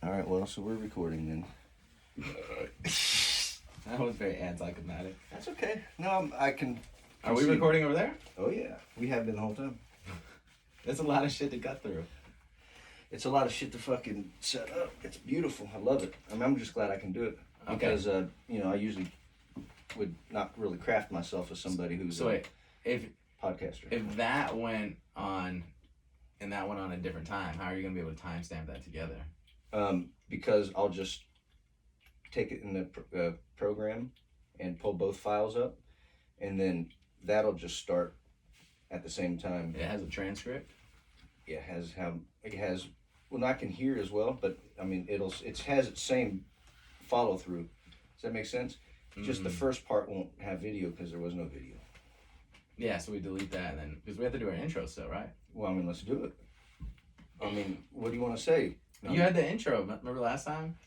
All right, well, so we're recording then. That was very anticlimactic. That's okay. No, I can. Are we recording over there? Oh yeah, we have been the whole time. There's a lot of shit to cut through. It's a lot of shit to fucking set up. It's beautiful. I love it. I mean, I'm just glad I can do it because I usually would not really craft myself as somebody who's if podcaster. If that went on, and that went on a different time, how are you gonna be able to timestamp that together? Because I'll just take it in the program and pull both files up, and then that'll just start at the same time. It has a transcript. It has. Well, I can hear as well, but I mean, it has its same follow through. Does that make sense? Mm-hmm. Just the first part won't have video because there was no video. Yeah, so we delete that, and then because we have to do our intro still, right? Well, I mean, let's do it. I mean, what do you want to say? You had the intro. Remember last time?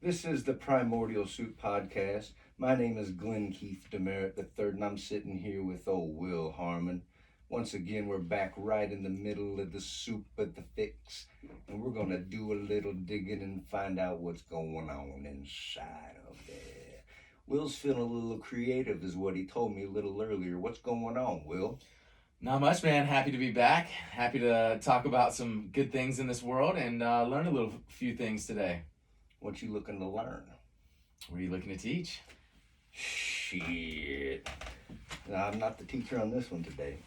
This is the Primordial Soup Podcast. My name is Glenn Keith Demerit III, and I'm sitting here with old Will Harmon. Once again, we're back right in the middle of the soup of the fix, and we're going to do a little digging and find out what's going on inside of there. Will's feeling a little creative is what he told me a little earlier. What's going on, Will? Not much, man. Happy to be back. Happy to talk about some good things in this world and learn a few things today. What you looking to learn? What are you looking to teach? Shit. No, I'm not the teacher on this one today.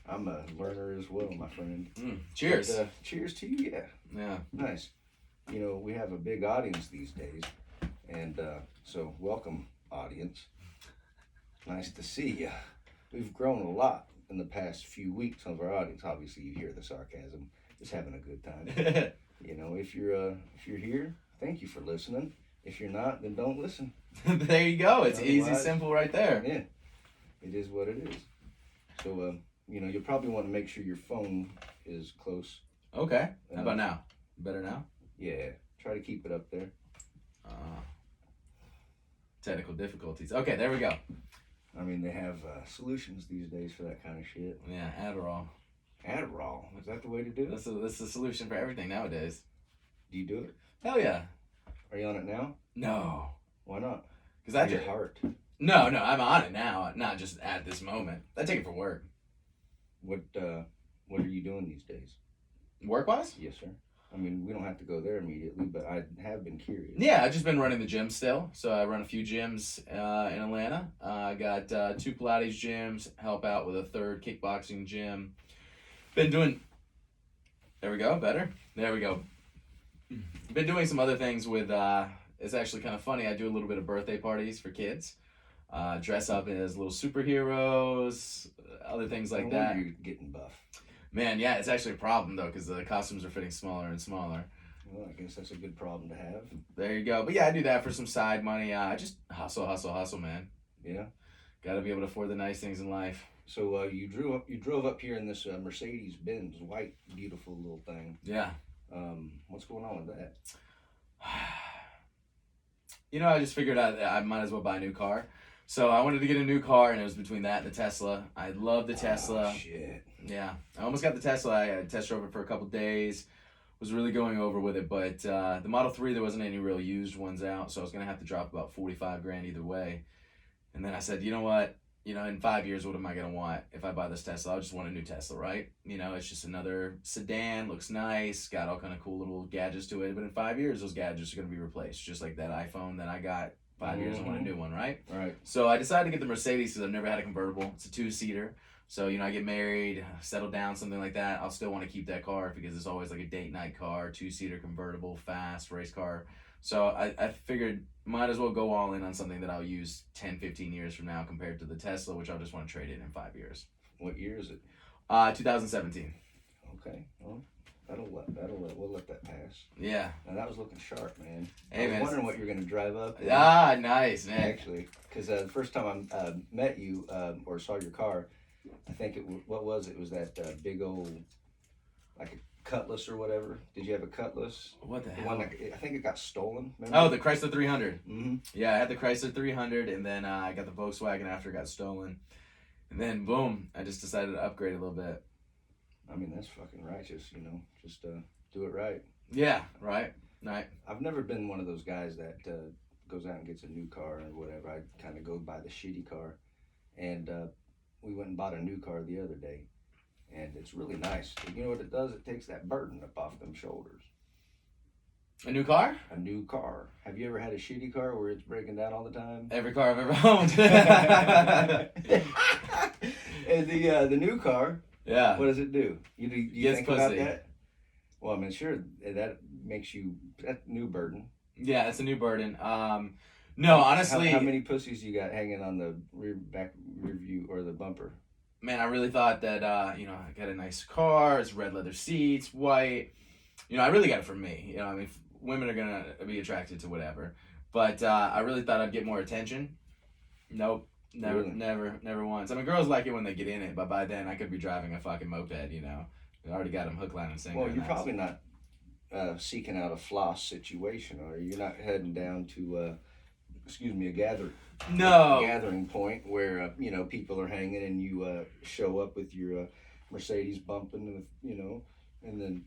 I'm a learner as well, my friend. Cheers. But, cheers to you, yeah. Yeah. Nice. You know, we have a big audience these days. And so welcome, audience. Nice to see you. We've grown a lot in the past few weeks of our audience. Obviously, you hear the sarcasm. Just having a good time. You know, if you're here, thank you for listening. If you're not, then don't listen. There you go. It's easy, simple right there. Yeah. It is what it is. So, you'll probably want to make sure your phone is close. Okay. How about now? Better now? Yeah. Try to keep it up there. Technical difficulties. Okay, there we go. I mean, they have solutions these days for that kind of shit. Yeah, Adderall. Adderall? Is that the way to do it? That's the solution for everything nowadays. Do you do it? Hell yeah. Are you on it now? No. Why not? Because I your heart. No, I'm on it now, not just at this moment. I take it for work. What are you doing these days? Work-wise? Yes, sir. I mean, we don't have to go there immediately, but I have been curious. Yeah, I've just been running the gym still. So I run a few gyms in Atlanta. I got 2 Pilates gyms, help out with a 3rd kickboxing gym. Been doing... There we go, better. There we go. Been doing some other things with... It's actually kind of funny. I do a little bit of birthday parties for kids. Dress up as little superheroes, other things like that. You're getting buff. Man, yeah, it's actually a problem, though, because the costumes are fitting smaller and smaller. Well, I guess that's a good problem to have. There you go. But yeah, I do that for some side money. I just hustle, man. Yeah. Got to be able to afford the nice things in life. So you drove up here in this Mercedes-Benz white, beautiful little thing. Yeah. What's going on with that? I just figured I might as well buy a new car. So I wanted to get a new car, and it was between that and the Tesla. I love the Tesla. Oh, shit. Yeah. I almost got the Tesla. I test drove it for a couple days. Was really going over with it, but the Model 3, there wasn't any real used ones out, so I was going to have to drop about $45,000 either way. And then I said, you know what? In 5 years, what am I going to want if I buy this Tesla? I just want a new Tesla, right? It's just another sedan, looks nice, got all kind of cool little gadgets to it. But in 5 years, those gadgets are going to be replaced, just like that iPhone that I got 5 years, I want a new one, right? Right. So I decided to get the Mercedes because I've never had a convertible. It's a 2-seater. So, I get married, settle down, something like that. I'll still want to keep that car because it's always like a date night car, 2-seater convertible, fast race car. So I figured might as well go all in on something that I'll use 10, 15 years from now compared to the Tesla, which I'll just want to trade in 5 years. What year is it? 2017. Okay. Well, we'll let that pass. Yeah. Now that was looking sharp, man. Hey, I was wondering what you're going to drive up. Nice, man. Actually, because the first time I met you or saw your car, I think what was it? It was that big old, like a Cutlass or whatever. Did you have a Cutlass? What the hell? One that, I think it got stolen. Remember? Oh, the Chrysler 300. Mm-hmm. Yeah, I had the Chrysler 300, and then I got the Volkswagen after it got stolen. And then, boom, I just decided to upgrade a little bit. I mean, that's fucking righteous, just do it right. Yeah, right. Right. I've never been one of those guys that goes out and gets a new car or whatever. I kind of go buy the shitty car, and we went and bought a new car the other day, and it's really nice. You know what it does? It takes that burden up off them shoulders. A new car? A new car. Have you ever had a shitty car where it's breaking down all the time? Every car I've ever owned. And the new car, Yeah. what does it do? You Gets think about pussy. that? Well, I mean, sure, that makes you that new burden. Yeah, it's a new burden. No, honestly, How many pussies you got hanging on the back rear view or the bumper? man, I really thought that I got a nice car. It's red leather seats, white. I really got it for me. I mean, women are gonna be attracted to whatever, but I really thought I'd get more attention. Nope, never, Really? never once. I mean, girls like it when they get in it, but by then I could be driving a fucking moped. I already got them hook, line, and sinker. Well, and you're that's- probably not seeking out a floss situation, or you're not heading down to, a No. gathering point where people are hanging and you show up with your Mercedes bumping with and then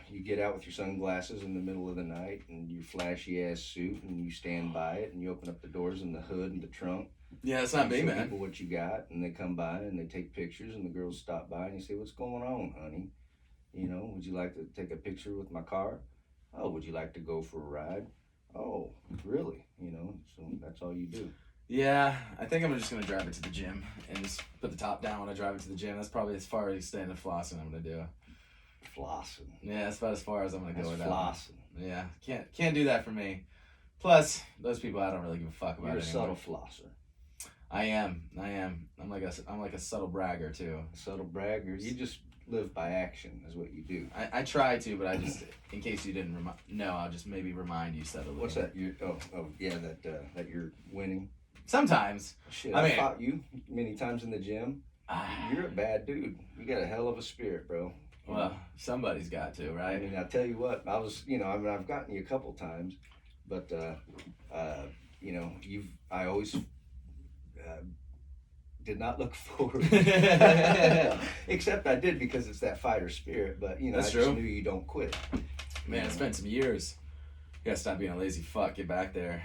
you get out with your sunglasses in the middle of the night and your flashy ass suit and you stand by it and you open up the doors and the hood and the trunk. Yeah, that's not You me, show man. people what you got, and they come by and they take pictures, and the girls stop by and you say, "What's going on, honey? Would you like to take a picture with my car? Oh, would you like to go for a ride? Oh, really? So that's all you do. Yeah, I think I'm just gonna drive it to the gym and just put the top down when I drive it to the gym. That's probably as far as extent of flossing I'm gonna do. Flossing. Yeah, that's about as far as I'm gonna That's go with that. one. flossing. Yeah, can't do that for me. Plus, those people I don't really give a fuck about You're a anymore. subtle flosser. I am. I'm like a subtle bragger too. A subtle bragger. You just live by action, is what you do. I try to, but I just, in case you didn't know, I'll just maybe remind you subtly. What's that? Yeah, that you're winning. Sometimes. Shit, I I mean- fought you many times in the gym. You're a bad dude. You got a hell of a spirit, bro. Well, somebody's got to, I right? mean, I'll tell you what, I've gotten you a couple times, but, I always did not look forward. Except I did because it's that fighter spirit, but, That's I just true. knew you don't quit. Man, it's been some years. You gotta stop being a lazy fuck. Get back there.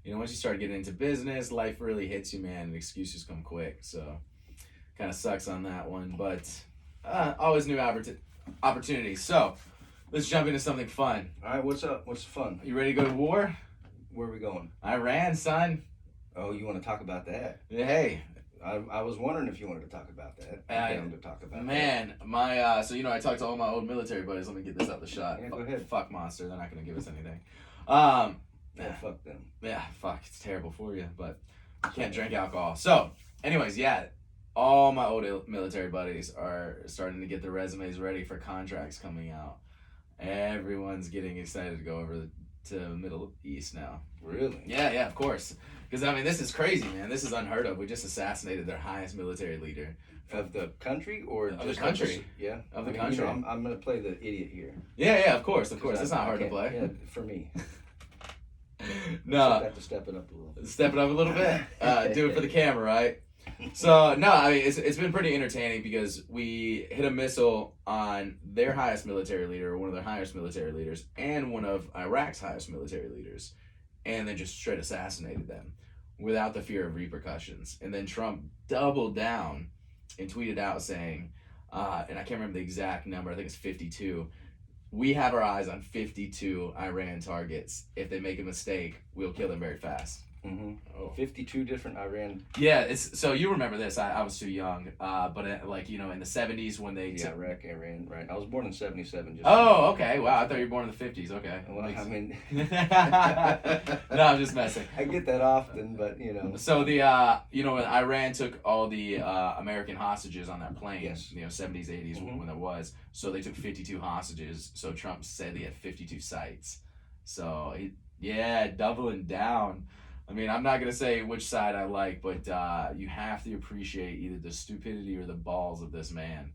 Once you start getting into business, life really hits you, man, and excuses come quick. So, kind of sucks on that one, but always new opportunities. So, let's jump into something fun. All right, what's up? What's fun? You ready to go to war? Where are we going? Iran, son. Oh, you want to talk about that? Hey, I was wondering if you wanted to talk about that. I'm down to talk about man, my I talked to all my old military buddies. Let me get this out the shot. Yeah, go ahead. Fuck Monster. They're not gonna give us anything. that. Yeah, fuck them. Yeah, fuck, it's terrible for you, but you can't drink alcohol. So, anyways, yeah, all my old military buddies are starting to get their resumes ready for contracts coming out. Everyone's getting excited to go over to Middle East now. Really? Yeah, of course. Because, I mean, this is crazy, man. This is unheard of. We just assassinated their highest military leader. Of the country or Of the just country. Yeah. Of the I mean, country. I'm gonna play the idiot here. Yeah, of course. 'Cause It's I not hard to can't- play. Yeah, for me. I No. have to step it up a little. Step it up a little bit. Do it for the camera, right? So no, I mean it's been pretty entertaining because we hit a missile on their highest military leader, one of their highest military leaders, and one of Iraq's highest military leaders, and then just straight assassinated them without the fear of repercussions. And then Trump doubled down and tweeted out saying, and I can't remember the exact number, I think it's 52. We have our eyes on 52 Iran targets. If they make a mistake, we'll kill them very fast. Mm-hmm. Oh. 52 different Iran. Yeah, it's so you remember this. I was too young, but in the 70s when they Yeah, Iraq, Iran, right. I was born in 77. Just Oh, okay. Wow, I thought you were born in the 50s. Okay. Well, I mean, No, I'm just messing. I get that often, but So the when Iran took all the American hostages on that plane, Yes. 70s, 80s Mhm. when there was, so they took 52 hostages. So Trump said he had 52 sites. So doubling down. I mean, I'm not gonna say which side I like, but you have to appreciate either the stupidity or the balls of this man.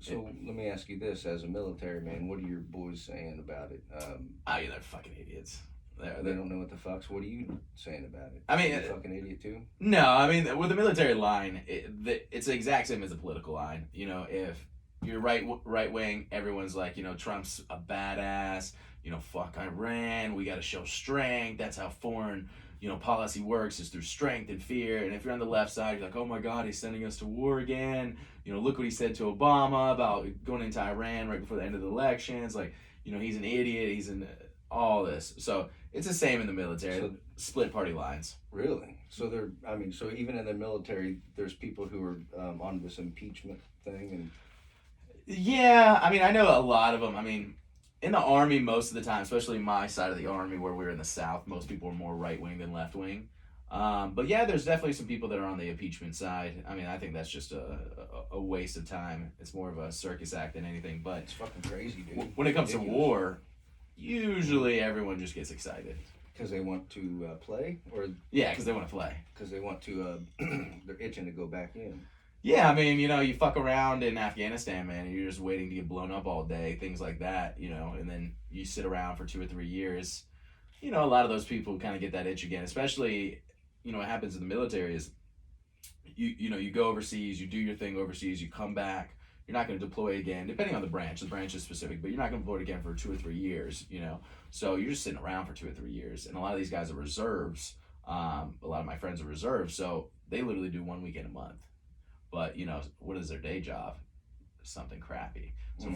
So let me ask you this: as a military man, what are your boys saying about it? They're fucking idiots. They don't know what the fuck's. What are you saying about it? I mean, you a fucking idiot too. No, I mean, with the military line, it's the exact same as a political line. If you're right wing, everyone's like, Trump's a badass. fuck Iran, we got to show strength. That's how foreign, policy works, is through strength and fear. And if you're on the left side, you're like, oh my God, he's sending us to war again. Look what he said to Obama about going into Iran right before the end of the elections. Like, he's an idiot. He's in all this. So it's the same in the military. So, split party lines. Really? So so even in the military, there's people who are on this impeachment thing, and Yeah, I know a lot of them. In the Army, most of the time, especially my side of the Army where we're in the South, most people are more right wing than left wing. But yeah, there's definitely some people that are on the impeachment side. I think that's just a waste of time. It's more of a circus act than anything. But it's fucking crazy, dude. When it comes to war, usually everyone just gets excited. Because they want to play, or yeah, because they want to play. Because they want to, they're itching to go back in. Yeah, you fuck around in Afghanistan, man, and you're just waiting to get blown up all day, things like that, and then you sit around for 2 or 3 years. A lot of those people kind of get that itch again, especially, what happens in the military is you go overseas, you do your thing overseas, you come back, you're not going to deploy again, depending on the branch is specific, but you're not going to deploy again for 2 or 3 years, so you're just sitting around for 2 or 3 years, and a lot of these guys are reserves. A lot of my friends are reserves, so they literally do 1 weekend a month. But what is their day job? Something crappy. So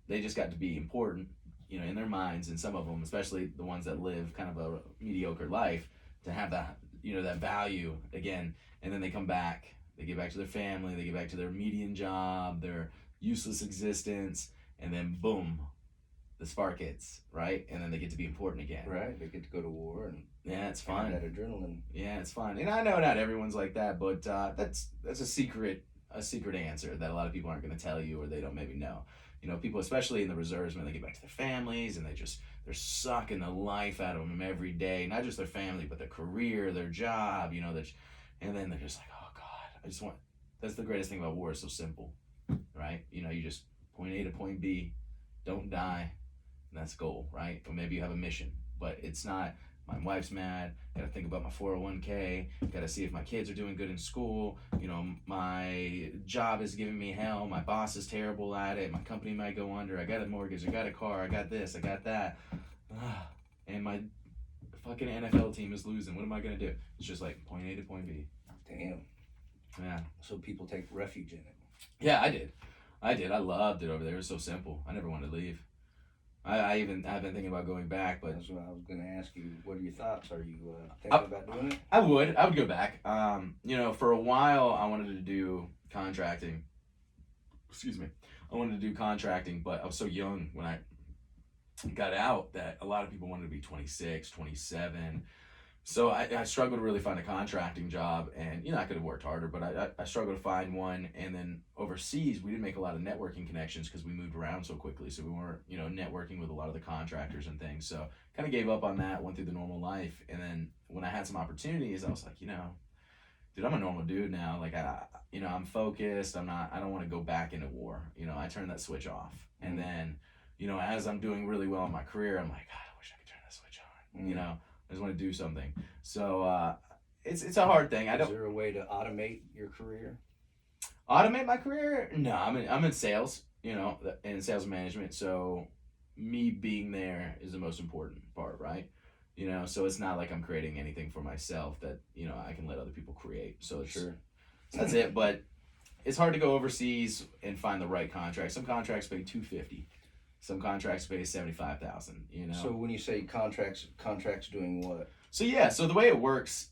they just got to be important, in their minds, and some of them, especially the ones that live kind of a mediocre life, to have that that value again. And then they come back, they get back to their family, they get back to their median job, their useless existence, and then boom, the spark hits, right? And then they get to be important again. Right, they get to go to war and yeah, it's fun. That adrenaline. Yeah, it's fun. And I know not everyone's like that, but that's a secret answer that a lot of people aren't going to tell you, or they don't maybe know. People, especially in the reserves, when they get back to their families and they're sucking the life out of them every day, not just their family, but their career, their job, and then they're just like, oh God, that's the greatest thing about war. It's so simple, right? You just point A to point B, don't die, and that's goal, right? Or maybe you have a mission, but it's not, my wife's mad, gotta think about my 401k, gotta see if my kids are doing good in school, my job is giving me hell, my boss is terrible at it, my company might go under, I got a mortgage, I got a car, I got this, I got that, and my fucking NFL team is losing. What am I gonna do? It's just like point A to point B. Damn. Yeah. So people take refuge in it. Yeah, I did. I loved it over there. It was so simple. I never wanted to leave. I've been thinking about going back, but that's what I was going to ask you. What are your thoughts? Are you thinking about doing it? I would go back. For a while I wanted to do contracting. Excuse me. I wanted to do contracting, but I was so young when I got out that a lot of people wanted to be 26, 27. So I struggled to really find a contracting job, and I could have worked harder, but I struggled to find one. And then overseas, we didn't make a lot of networking connections because we moved around so quickly, so we weren't networking with a lot of the contractors and things. So kind of gave up on that, went through the normal life, and then when I had some opportunities, I was like, dude, I'm a normal dude now. Like I'm focused. I don't want to go back into war. I turned that switch off, and then as I'm doing really well in my career, I'm like, God, I wish I could turn that switch on. I just want to do something. So it's a hard thing. Is there a way to automate your career? Automate my career? No, I'm in sales, and sales management. So me being there is the most important part, right? So it's not like I'm creating anything for myself that, I can let other people create. So sure. That's it. But it's hard to go overseas and find the right contract. Some contracts pay $250. Some contracts pay $75,000. So when you say contracts doing what? So the way it works,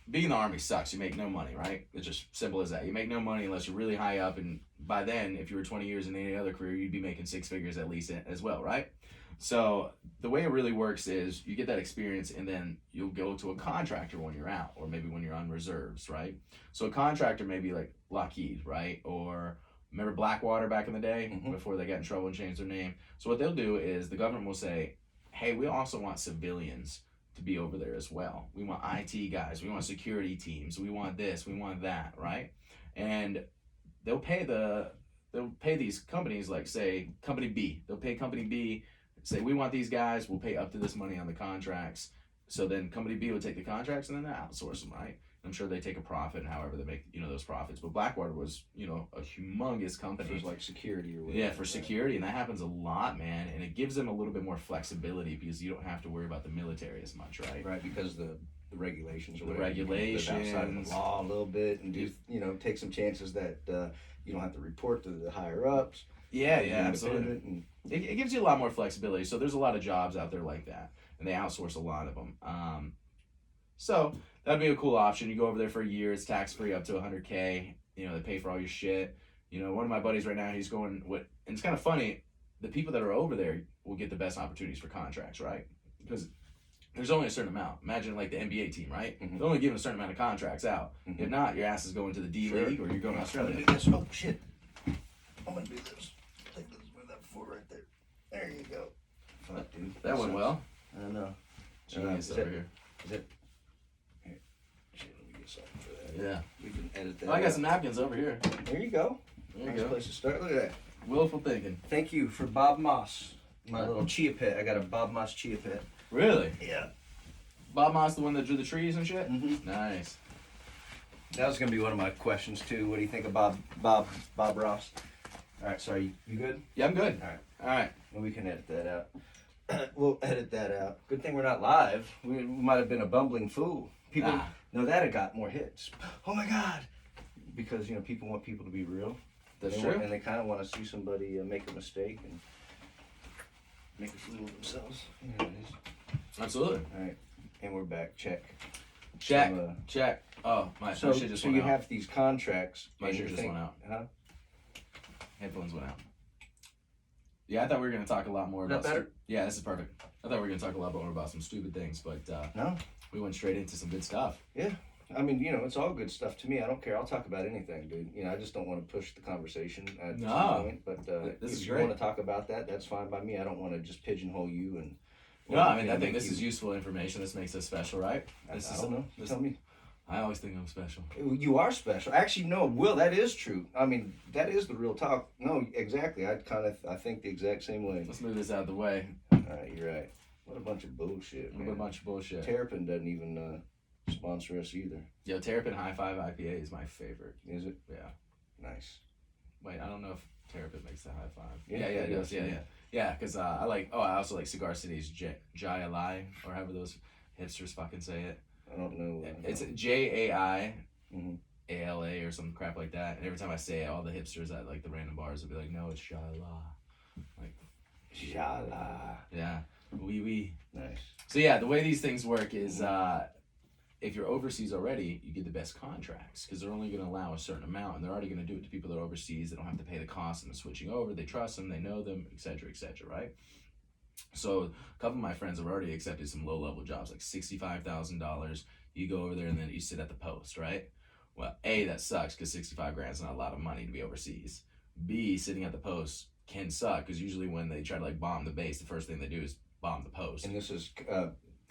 being in the Army sucks. You make no money, right? It's just simple as that. You make no money unless you're really high up, and by then, if you were 20 years in any other career, you'd be making 6 figures at least as well, right? So the way it really works is you get that experience, and then you'll go to a contractor when you're out, or maybe when you're on reserves, right? So a contractor may be like Lockheed, right? Or remember Blackwater back in the day before they got in trouble and changed their name? So what they'll do is the government will say, hey, we also want civilians to be over there as well. We want IT guys. We want security teams. We want this. We want that, right? And they'll pay these companies, like say Company B. They'll pay Company B, say we want these guys. We'll pay up to this money on the contracts. So then Company B will take the contracts and then they outsource them, right? I'm sure they take a profit, and however they make those profits. But Blackwater was a humongous company. For like security or whatever. Yeah, for security, and that happens a lot, man. And it gives them a little bit more flexibility because you don't have to worry about the military as much, right? Right, because the regulations or The whatever. You can live outside of regulations. the law a little bit and do take some chances that you don't have to report to the higher ups. Yeah, You're yeah, absolutely. independent and It gives you a lot more flexibility. So there's a lot of jobs out there like that, and they outsource a lot of them. So that'd be a cool option. You go over there for a year. It's tax free up to 100K. They pay for all your shit. One of my buddies right now, he's going and it's kind of funny. The people that are over there will get the best opportunities for contracts, right? Because there's only a certain amount. Imagine like the NBA team, right? Mhm. They're only giving a certain amount of contracts out. Mhm. If not, your ass is going to the D Sure. League or you're going to I'm Australia. gonna do this. Oh shit! I'm gonna do this. Take this with that foot right there. There you go. Fuck, dude. That went well. I know. Genius Is over it- here. Here, shit, let me get something for that. Yeah. We can edit that. Oh, I got out. some napkins over here. There you go. There you Nice go. place to start. Look at that. Willful thinking. Thank you for Bob Moss. My little chia pet. I got a Bob Moss chia pet. Really? Yeah. Bob Moss, the one that drew the trees and shit? Mm-hmm. Nice. That was gonna be one of my questions too. What do you think of Bob Ross? All right. Sorry. You good? Yeah, I'm good. All right. All right. Well, we can edit that out. We'll edit that out. Good thing we're not live. We might have been a bumbling fool. People Ah. know that it got more hits. Oh my God! Because people want people to be real. That's They true. want- and they kind of want to see somebody make a mistake and make a fool of themselves. There it is. Absolutely. All right, and we're back. Check. Check. So, Check. Oh, my so, shit just so went you out. have these contracts. My and shit you just think- went out. Huh? Headphones went out. Yeah, I thought we were going to talk a lot more Is that about... better? Yeah, this is perfect. I thought we were going to talk a lot more about some stupid things, but No. we went straight into some good stuff. I mean, it's all good stuff to me. I don't care. I'll talk about anything, dude. I just don't want to push the conversation at No. some point. But This if is you great. want to talk about that, that's fine by me. I don't want to just pigeonhole you and. No, I mean, I make think this you- is useful information. This makes us special, right? I This is don't know. You this- tell me. I always think I'm special. You are special. Actually, no, Will, that is true. I mean, that is the real talk. No, exactly. I think the exact same way. Let's move this out of the way. All right, you're right. What a bunch of bullshit, What a man. bunch of bullshit. Terrapin doesn't even sponsor us either, Yo, Terrapin High Five IPA is my favorite. is it? Yeah. Nice. Wait, I don't know if Terrapin makes the High Five. Yeah, Yeah, it it does. does, Yeah, yeah. yeah. Yeah, because I also like Cigar City's Jai Alai, or however those hipsters fucking say it. I don't know. It's JAI Mhm. ALA or some crap like that. And every time I say it, all the hipsters at like the random bars will be like, no, it's Jai Alai. Shala. Yeah. Oui. Nice. So yeah, the way these things work is if you're overseas already, you get the best contracts because they're only going to allow a certain amount, and they're already going to do it to people that are overseas. They don't have to pay the cost of them switching over. They trust them, they know them, etc., right? So a couple of my friends have already accepted some low-level jobs, like $65,000. You go over there and then you sit at the post, right? Well, A, that sucks because 65 grand is not a lot of money to be overseas. B, sitting at the post can suck because usually when they try to like bomb the base, the first thing they do is bomb the post. And this is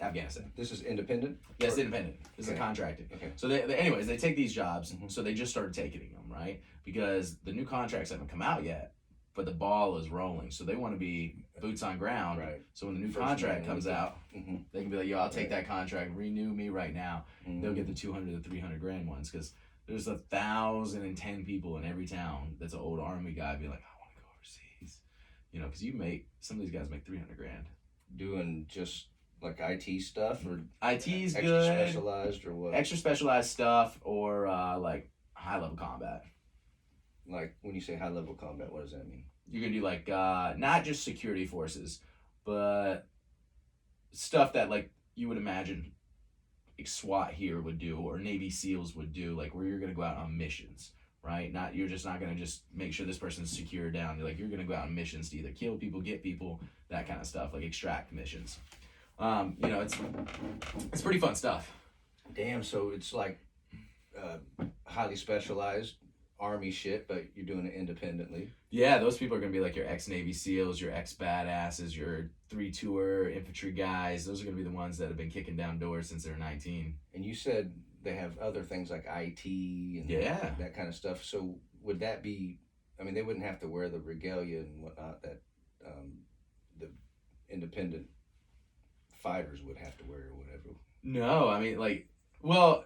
Afghanistan. independent. Yes, Or- independent. This is Okay. contracted. Okay. So anyways, they take these jobs, Mhm. so they just started taking them, right? Because the new contracts haven't come out yet, but the ball is rolling. So they want to be boots on ground. Right. So when the new First contract man comes with it. out, Mm-hmm. they can be like, yo, I'll take Right. that contract, renew me right now. They'll get the 200 to 300 grand ones because there's 1,010 people in every town that's an old army guy be like, I want to go overseas. Because some of these guys make 300 grand. doing just like IT stuff or IT's extra good. specialized or what? Extra specialized stuff or like high level combat. Like when you say high level combat, what does that mean? You're gonna do like not just security forces, but stuff that like you would imagine like SWAT here would do or Navy SEALs would do, like where you're gonna go out on missions, right? You're just not gonna just make sure this person's secure down. You're gonna go out on missions to either kill people, get people, that kind of stuff, like extract missions. It's pretty fun stuff. Damn, so it's like highly specialized army shit, but you're doing it independently. Yeah, those people are gonna be like your ex-Navy SEALs, your ex-badasses, your 3-tour infantry guys. Those are gonna be the ones that have been kicking down doors since they're 19. And you said they have other things like IT and Yeah. that kind of stuff. So would that be? I mean, they wouldn't have to wear the regalia and whatnot that the independent fighters would have to wear or whatever. No, I mean, like, well,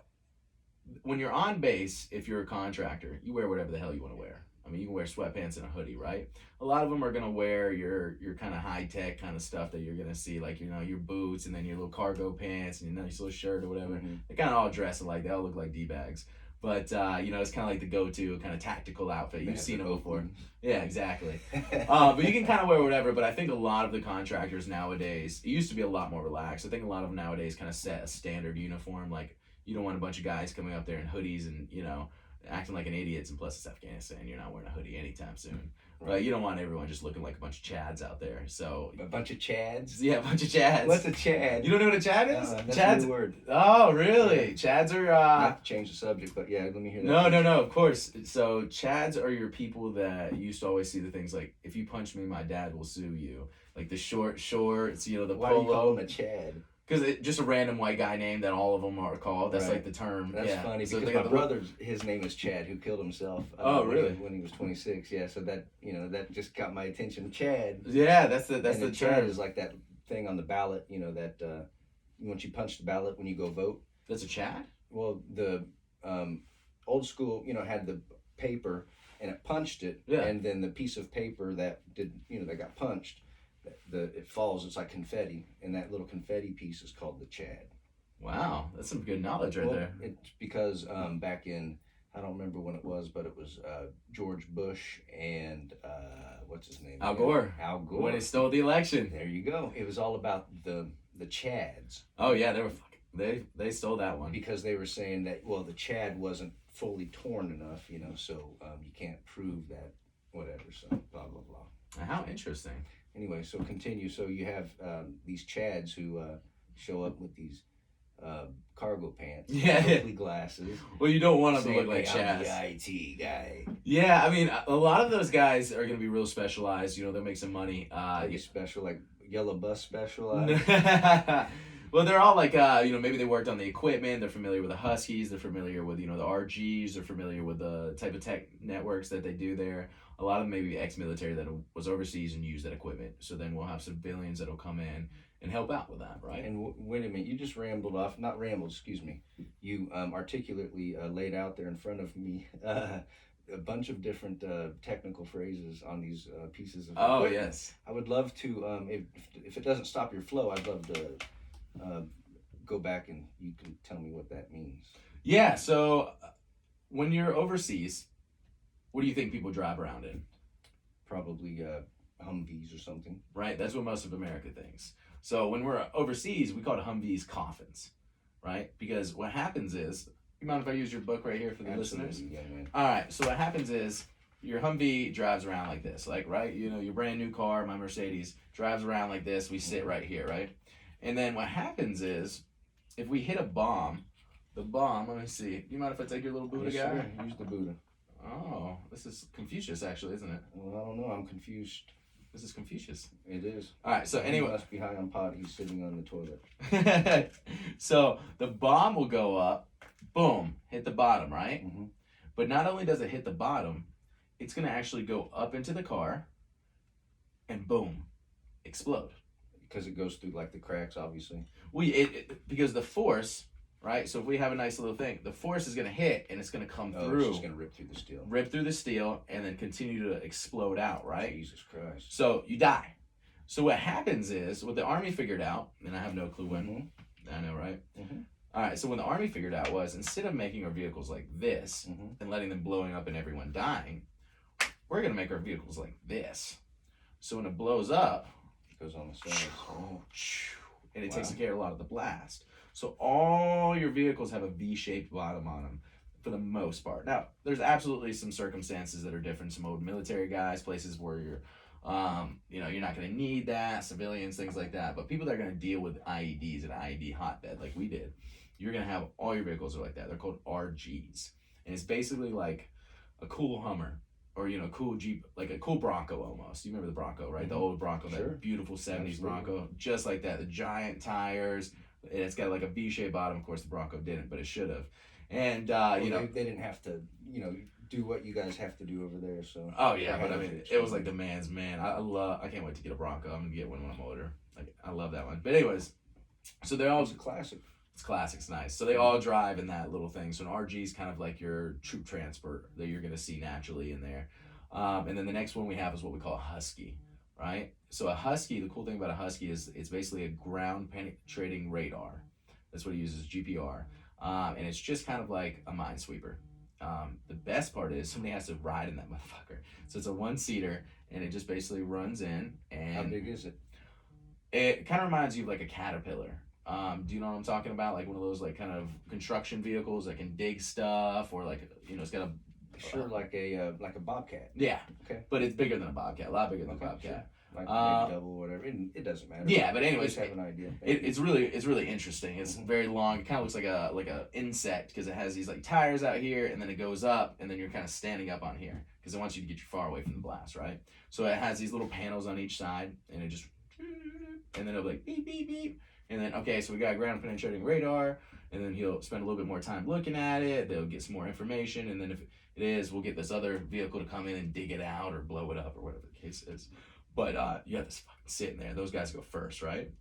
when you're on base, if you're a contractor, you wear whatever the hell you want to wear. I mean, you can wear sweatpants and a hoodie, right? A lot of them are gonna wear your kind of high tech kind of stuff that you're gonna see, like your boots and then your little cargo pants and your nice little shirt or whatever. Mm-hmm. They kind of all dress alike. They all look like d bags, but it's kind of like the go-to kind of tactical outfit. You've seen them before. Yeah, exactly. But you can kind of wear whatever. But I think a lot of the contractors nowadays, it used to be a lot more relaxed. I think a lot of them nowadays kind of set a standard uniform. Like you don't want a bunch of guys coming up there in hoodies and acting like an idiot. And plus it's Afghanistan, you're not wearing a hoodie anytime soon. Right? You don't want everyone just looking like a bunch of Chads out there. So a bunch of Chads. Yeah, a bunch of Chads. What's a Chad? You don't know what a Chad is? That's Chads. a new word. Oh, really? Yeah. Chads are. Not to change the subject, but yeah, let me hear that. No. Of course. So Chads are your people that used to always see the things like, if you punch me, my dad will sue you. Like the short shorts, the Why polo. do you call him a Chad? Because just a random white guy name that all of them are called. That's Right. like the term. That's funny So because they my got brother's his name is Chad, who killed himself. Oh, really? When he was 26. Yeah, so that that just got my attention. Chad. Yeah, that's the And term. Chad is like that thing on the ballot. That once you punch the ballot when you go vote. That's a Chad? Well, the old school, had the paper and it punched it, Yeah. and then the piece of paper that that got punched, it falls. It's like confetti, and that little confetti piece is called the Chad. Wow, that's some good knowledge right there. It's because back in, I don't remember when it was, but it was George Bush and what's his name? Al Gore. Al Gore. When he stole the election. There you go. It was all about the Chads. Oh yeah, they stole that one. Because they were saying that, well, the Chad wasn't fully torn enough, so you can't prove that, whatever, so blah, blah, blah. How interesting. Anyway, so continue. So you have these Chads who show up with these cargo pants, Yeah. Oakley glasses. Well, you don't want them to saying, look like "Hey, I'm Chads. the IT guy. Yeah, I mean, a lot of those guys are going to be real specialized. They'll make some money. Are you special, like yellow bus special? Well, they're all like, maybe they worked on the equipment. They're familiar with the Huskies. They're familiar with, the RGs. They're familiar with the type of tech networks that they do there. A lot of them may be ex-military that was overseas and used that equipment. So then we'll have civilians that'll come in and help out with that, right? And wait a minute, you just not rambled, excuse me. You articulately laid out there in front of me a bunch of different technical phrases on these pieces of Oh, equipment. yes. I would love to, if it doesn't stop your flow, I'd love to go back and you can tell me what that means. Yeah, so when you're overseas, what do you think people drive around in? Probably Humvees or something. Right? That's what most of America thinks. So when we're overseas, we call it Humvees coffins, right? Because what happens is, you mind if I use your book right here for the Absolutely, listeners? young man. All right, so what happens is your Humvee drives around like this, like, right? Your brand new car, my Mercedes, drives around like this. We sit right here, right? And then what happens is, if we hit a bomb, let me see. Do you mind if I take your little Buddha Yes, guy? sir. Use the Buddha. Oh, this is Confucius, actually, isn't it? Well, I don't know. I'm confused. This is Confucius. It is. All right, so anyway. He must be high on pot. He's sitting on the toilet. So the bomb will go up, boom, hit the bottom, right? Mm-hmm. But not only does it hit the bottom, it's going to actually go up into the car and boom, explode. Because it goes through like the cracks, obviously. Because the force, right? So if we have a nice little thing, the force is going to hit and it's going to come It's through, just going to rip through the steel. rip through the steel, and then continue to explode out, right? Jesus Christ. So you die. So what happens is, what the Army figured out, and I have no clue when, Mm-hmm. I know, right? Mm-hmm. All right, so when the Army figured out was, instead of making our vehicles like this Mm-hmm. and letting them blowing up and everyone dying, we're going to make our vehicles like this. So when it blows up, It goes on the sides. Oh. and it Wow. takes care of a lot of the blast. So all your vehicles have a V-shaped bottom on them for the most part. Now, there's absolutely some circumstances that are different. Some old military guys, places where you're not going to need that, civilians, things like that. But people that are going to deal with IEDs, an IED hotbed like we did, you're going to have all your vehicles are like that. They're called RGs. And it's basically like a cool Hummer or, cool Jeep, like a cool Bronco almost. You remember the Bronco, right? The Mhm. old Bronco, Sure. that beautiful 70s Absolutely. Bronco. Just like that. The giant tires. And it's got like a V-shaped bottom. Of course, the Bronco didn't, but it should have. And, They didn't have to, do what you guys have to do over there. So. Oh yeah, Their but I mean, heritage. it was like the man's man. I can't wait to get a Bronco. I'm gonna get one when I'm older. Like I love that one. But anyways, so they're all It's a classic. It's classic. It's nice. So they all drive in that little thing. So an RG is kind of like your troop transport that you're going to see naturally in there. And then the next one we have is what we call a Husky, right? So a Husky, the cool thing about a Husky is it's basically a ground penetrating radar. That's what it uses, GPR. And it's just kind of like a minesweeper. The best part is somebody has to ride in that motherfucker. So it's a one-seater, and it just basically runs in. And how big is it? It kind of reminds you of like a Caterpillar. Do you know what I'm talking about? Like one of those like kind of construction vehicles that can dig stuff, or like, you know, it's got a Sure, like a Bobcat. yeah. Okay. But it's bigger than a Bobcat, a lot bigger than Okay, a Bobcat. Like maybe double, whatever. It doesn't matter. Yeah, but anyways, just have an idea. it's really interesting. It's very long. It kind of looks like a insect because it has these like tires out here, and then it goes up, and then you're kind of standing up on here because it wants you to get you far away from the blast, right? So it has these little panels on each side, and it just and then it'll be like beep beep beep, and then okay, so we got ground penetrating radar, and then he'll spend a little bit more time looking at it. They'll get some more information, and then if it is, we'll get this other vehicle to come in and dig it out or blow it up or whatever the case is. But you have to fucking sit in there. Those guys go first, right?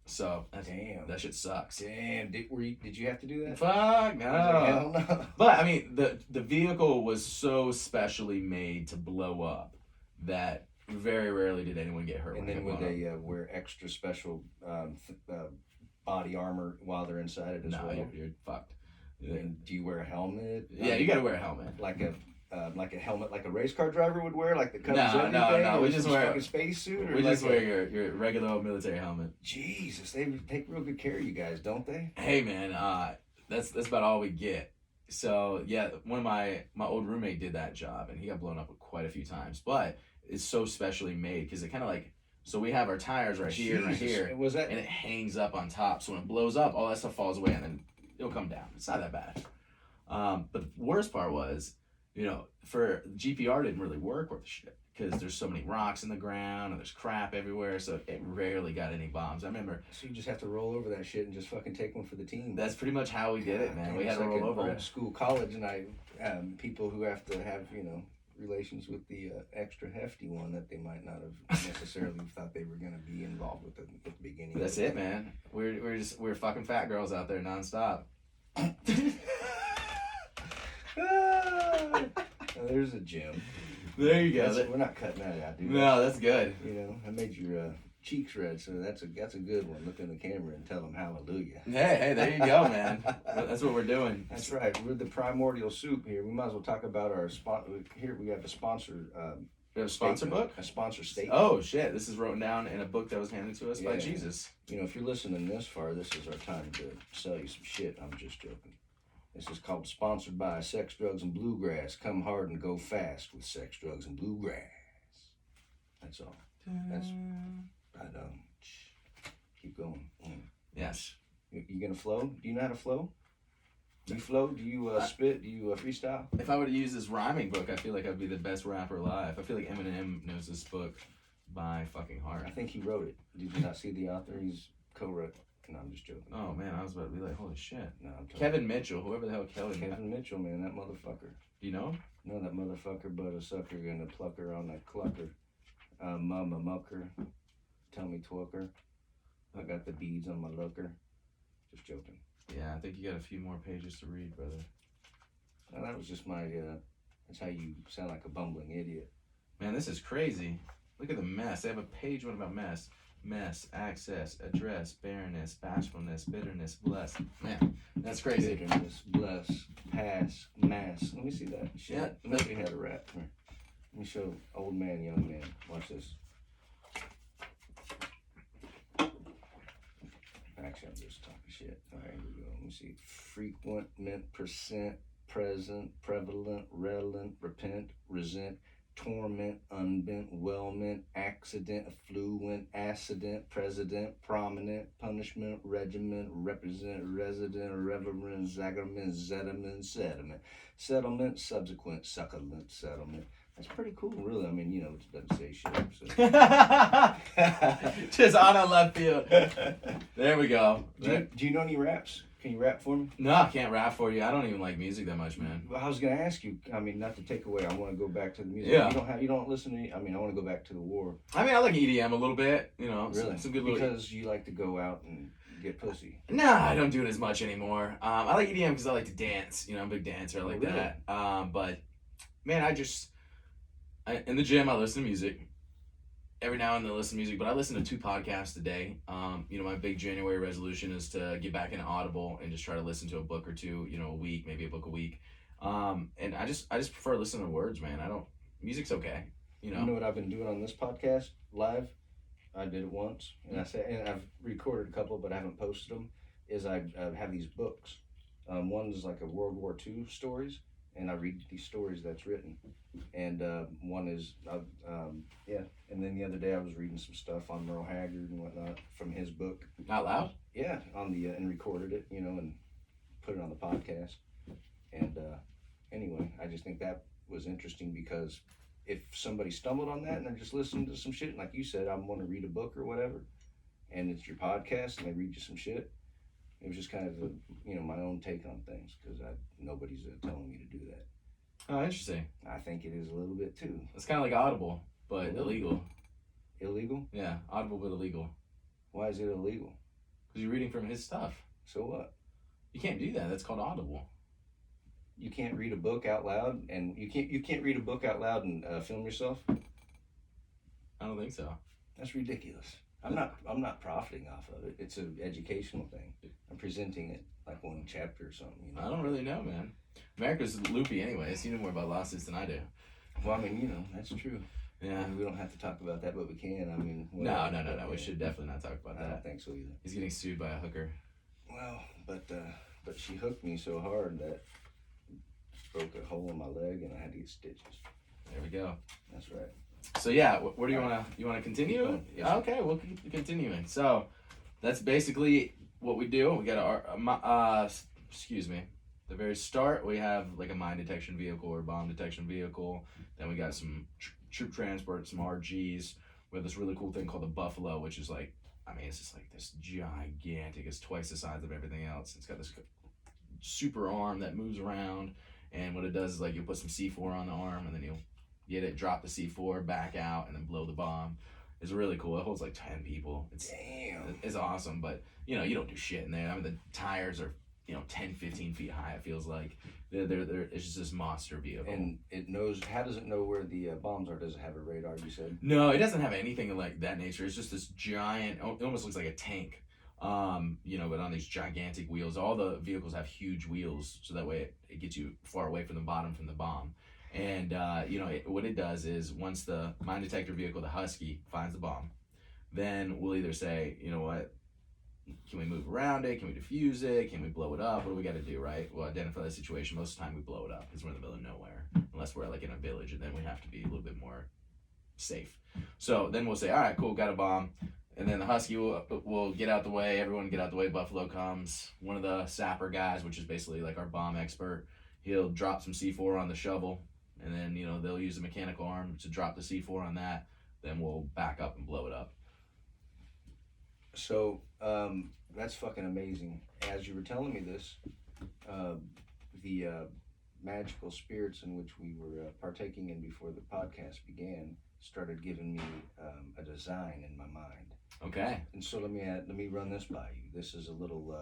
So Damn. that shit sucks. Damn. Did you have to do that? Fuck no. Hell no. But I mean, the vehicle was so specially made to blow up that very rarely did anyone get hurt. And when then it would blew up. they wear extra special body armor while they're inside it as No, well? you're fucked. And do you wear a helmet? Yeah, you gotta wear a helmet. Like a helmet like a race car driver would wear, like the covers No, everything. no, or we is just it wear- like a space suit. Or We like just wear your regular old military helmet. Jesus, they take real good care of you guys, don't they? Hey man, that's about all we get. So yeah, one of my old roommate did that job, and he got blown up quite a few times. But it's so specially made because it kind of like, so we have our tires right here and right Jesus, here, Was that? and it hangs up on top. So when it blows up, all that stuff falls away, and then it'll come down. It's not that bad. But the worst part was, you know, for GPR didn't really work worth shit because there's so many rocks in the ground and there's crap everywhere, so it rarely got any bombs. I remember So you just have to roll over that shit and just fucking take one for the team. that's pretty much how we did it, man. God, We had it's to like roll an over old it. school college night. People who have to have relations with the extra hefty one that they might not have necessarily thought they were going to be involved with at the beginning. That's it, man. We're fucking fat girls out there nonstop. There's a gym. There you go. We're not cutting that out, dude. No, that's good. I made your cheeks red, so that's a good one. Look in the camera and tell them hallelujah. Hey, there you go, man. That's what we're doing. That's right. We're the Primordial Soup here. We might as well talk about our sponsor. Here we have a sponsor. We have a sponsor statement, book? A sponsor statement. Oh, shit. This is written down in a book that was handed to us by Yeah. Jesus. If you're listening this far, this is our time to sell you some shit. I'm just joking. This is called Sponsored by Sex, Drugs, and Bluegrass. Come hard and go fast with Sex, Drugs, and Bluegrass. That's all. That's right. Keep going. Yes. You gonna flow? Do you know how to flow? Do you flow? Do you spit? Do you freestyle? If I were to use this rhyming book, I feel like I'd be the best rapper alive. I feel like Eminem knows this book by fucking heart. I think he wrote it. Did you not see the author? He's co-wrote. No, I'm just joking. Oh man, I was about to be like, holy shit. No, I'm talking Kevin Mitchell, whoever the hell Kevin Mitchell, man, that motherfucker. Do you know him? No, that motherfucker, but a sucker and a plucker on that clucker. Mama mucker, tell me twerker. I got the beads on my looker. Just joking. Yeah, I think you got a few more pages to read, brother. Well, that was just my, that's how you sound like a bumbling idiot. Man, this is crazy. Look at the mess. They have a page one about mess. Mess, access, address, barrenness, bashfulness, bitterness, bless. Man, that's crazy. Bitterness, bless, pass, mass. Let me see that. Shit. Yeah. Let me see how to rap. Here. Let me show old man, young man. Watch this. Actually, I'm just talking shit. All right, here we go. Let me see. Frequent, meant, percent, present, prevalent, relevant, repent, resent, torment, unbent, well meant, accident, affluent, accident, president, prominent, punishment, regiment, represent, resident, reverend, sacrament, sediment, settlement, subsequent, succulent, settlement. That's pretty cool, really. I mean, it doesn't say shit. So. Just on a left field. There we go. Do you know any raps? Can you rap for me? No, I can't rap for you. I don't even like music that much, man. Well, I was gonna ask you. I mean, not to take away. I want to go back to the music. Yeah. You don't listen to. I mean, I want to go back to the war. I mean, I like EDM a little bit. You know, Really? some good little. Because you like to go out and get pussy. Nah, I don't do it as much anymore. I like EDM because I like to dance. You know, I'm a big dancer. I like really? that. But man, in the gym, I listen to music. Every now and then I listen to music, but I listen to 2 podcasts a day. You know, my big January resolution is to get back into Audible and just try to listen to a book or 2, you know, a week, maybe a book a week. And I just prefer listening to words, man. Music's okay. You know what I've been doing on this podcast live? I did it once, and I've recorded a couple, but I haven't posted them. Is I have these books. One is like a World War II stories, and I read these stories that's written. And one is and then the other day I was reading some stuff on Merle Haggard and whatnot from his book. Out loud? Yeah, on the and recorded it, you know, and put it on the podcast. And anyway, I just think that was interesting because if somebody stumbled on that and they're just listening to some shit, like you said, I want to read a book or whatever, and it's your podcast and they read you some shit. It was just kind of my own take on things because nobody's telling me to do that. Oh, interesting. I think it is a little bit too. It's kind of like Audible, but illegal. Illegal? Yeah, Audible but illegal. Why is it illegal? Because you're reading from his stuff. So what? You can't do that. That's called Audible. You can't read a book out loud, and you can't read a book out loud and film yourself. I don't think so. That's ridiculous. I'm not profiting off of it. It's an educational thing. I'm presenting it like one chapter or something. You know? I don't really know, man. America's loopy anyways. You know more about lawsuits than I do. Well, I mean, that's true. Yeah. I mean, we don't have to talk about that, but we can. I mean, No. We should definitely not talk about I that. don't think so either. He's getting sued by a hooker. Well, but she hooked me so hard that broke a hole in my leg, and I had to get stitches. There we go. That's right. So yeah, where do you want to continue? Yes. Okay, we'll keep continuing. So that's basically what we do. We got our the very start, we have like a mine detection vehicle or bomb detection vehicle. Then we got some troop transport, some RGs. We have this really cool thing called the Buffalo, which is like, I mean, it's just like this gigantic. It's twice the size of everything else. It's got this super arm that moves around, and what it does is like you'll put some C4 on the arm, and then you'll get it, drop the C4, back out, and then blow the bomb. It's really cool. It holds like 10 people. Damn. It's awesome, but you don't do shit in there. I mean, the tires are 10, 15 feet high. It feels like it's just this monster vehicle. And it knows. How does it know where the bombs are? Does it have a radar? You said. No, it doesn't have anything like that nature. It's just this giant. It almost looks like a tank. But on these gigantic wheels. All the vehicles have huge wheels, so that way it gets you far away from the bottom from the bomb. And what it does is once the mine detector vehicle, the Husky, finds the bomb, then we'll either say, you know what, can we move around it? Can we defuse it? Can we blow it up? What do we got to do, right? We'll identify the situation. Most of the time we blow it up because we're in the middle of nowhere, unless we're like in a village, and then we have to be a little bit more safe. So then we'll say, all right, cool, got a bomb. And then the Husky will get out the way. Everyone get out the way. Buffalo comes. One of the sapper guys, which is basically like our bomb expert, he'll drop some C4 on the shovel. And then, they'll use a mechanical arm to drop the C4 on that. Then we'll back up and blow it up. So, that's fucking amazing. As you were telling me this, the magical spirits in which we were partaking in before the podcast began started giving me a design in my mind. Okay. And so let me run this by you. This is a little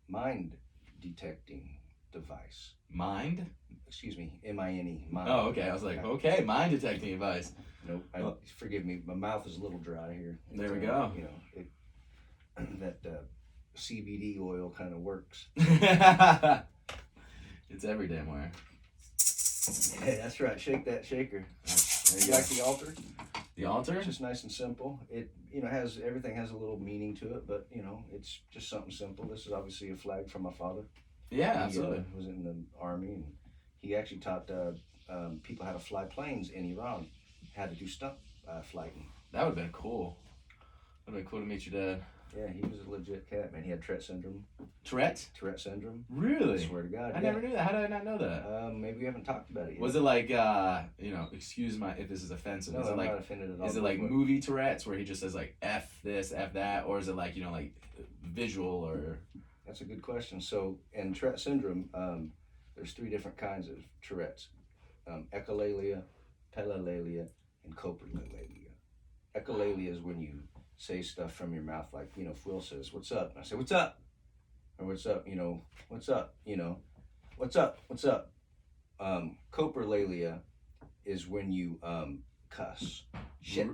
mind detecting device. Mind? Excuse me, M-I-N-E. Mind. Oh, okay. I was like, okay, mind detecting device. Nope. Forgive me. My mouth is a little dry here. There we go. That CBD oil kind of works. It's every damn where. Hey, that's right. Shake that shaker. There You you like go. the altar? The altar? It's just nice and simple. It has everything has a little meaning to it, but it's just something simple. This is obviously a flag from my father. Yeah, He absolutely. was in the army, and he actually taught people how to fly planes in Iran, how to do stunt flighting. That would have been cool. That would have been cool to meet your dad. Yeah, he was a legit cat, man. He had Tourette syndrome. Tourette? Tourette syndrome. Really? I swear to God. I never knew that. How did I not know that? Maybe we haven't talked about it yet. Was it like, excuse my if this is offensive? No, is it I'm like not offended at all. is it like movie Tourette's where he just says like F this, F that, or is it like like visual or? That's a good question. So, in Tourette syndrome, there's three different kinds of Tourette's: echolalia, pelalalia, and coprolalia. Echolalia is when you say stuff from your mouth, like, if Will says, "What's up?" I say, "What's up?" Or "What's up?" "What's up?" "What's up?" "What's up?" Coprolalia is when you cuss. Shit.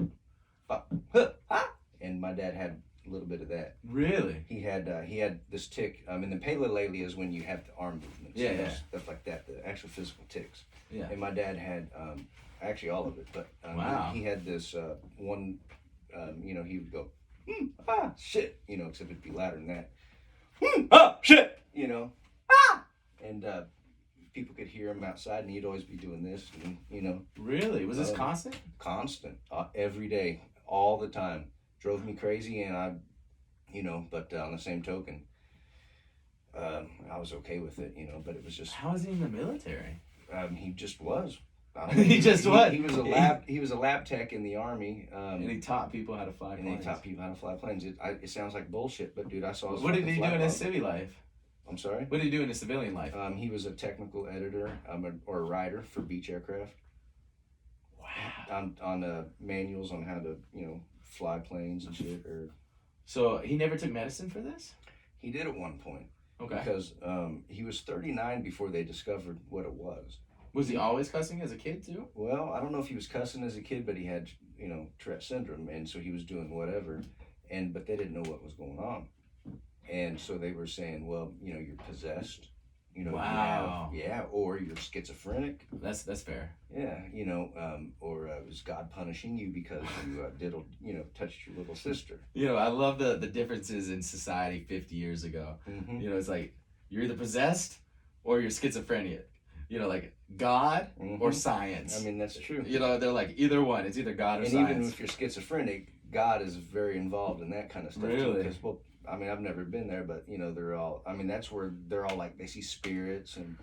Fuck. Huh. Ah. And my dad had a little bit of that. Really? He had this tick. And the pelalalia is when you have the arm movements. Yeah. Stuff like that. The actual physical ticks. Yeah. And my dad had actually all of it, but Wow. he had this one. He would go, shit. Except it'd be louder than that. Shit. And people could hear him outside, and he'd always be doing this. And, Really? Was this constant? constant, every day, all the time. Drove me crazy, and but on the same token, I was okay with it, but it was just, How is he in the military? he just was. He just was. He was a lab tech in the Army. And he taught people how to fly and planes. he taught people how to fly planes. It sounds like bullshit, but dude, I saw his What did fucking he do flight in his log. civvy life? I'm sorry? What did he do in his civilian life? He was a technical editor, or a writer for Beech Aircraft. Wow. On manuals on how to, fly planes and shit. Or So he never took medicine for this? he did at one point. Okay. Because he was 39 before they discovered what it was. Was he always cussing as a kid too? Well, I don't know if he was cussing as a kid, but he had, Tourette syndrome, and so he was doing whatever, but they didn't know what was going on. And so they were saying, well, you're possessed. Wow. Or you're schizophrenic. That's fair. Yeah, or was God punishing you because you touched your little sister? I love the differences in society 50 years ago. Mm-hmm. It's like you're either possessed or you're schizophrenic. Like God or science. I mean, that's true. They're like either one. It's either God or and science. even if you're schizophrenic, God is very involved in that kind of stuff. Really? Because, well, I mean, I've never been there, but they're all. I mean, that's where they're all like they see spirits and.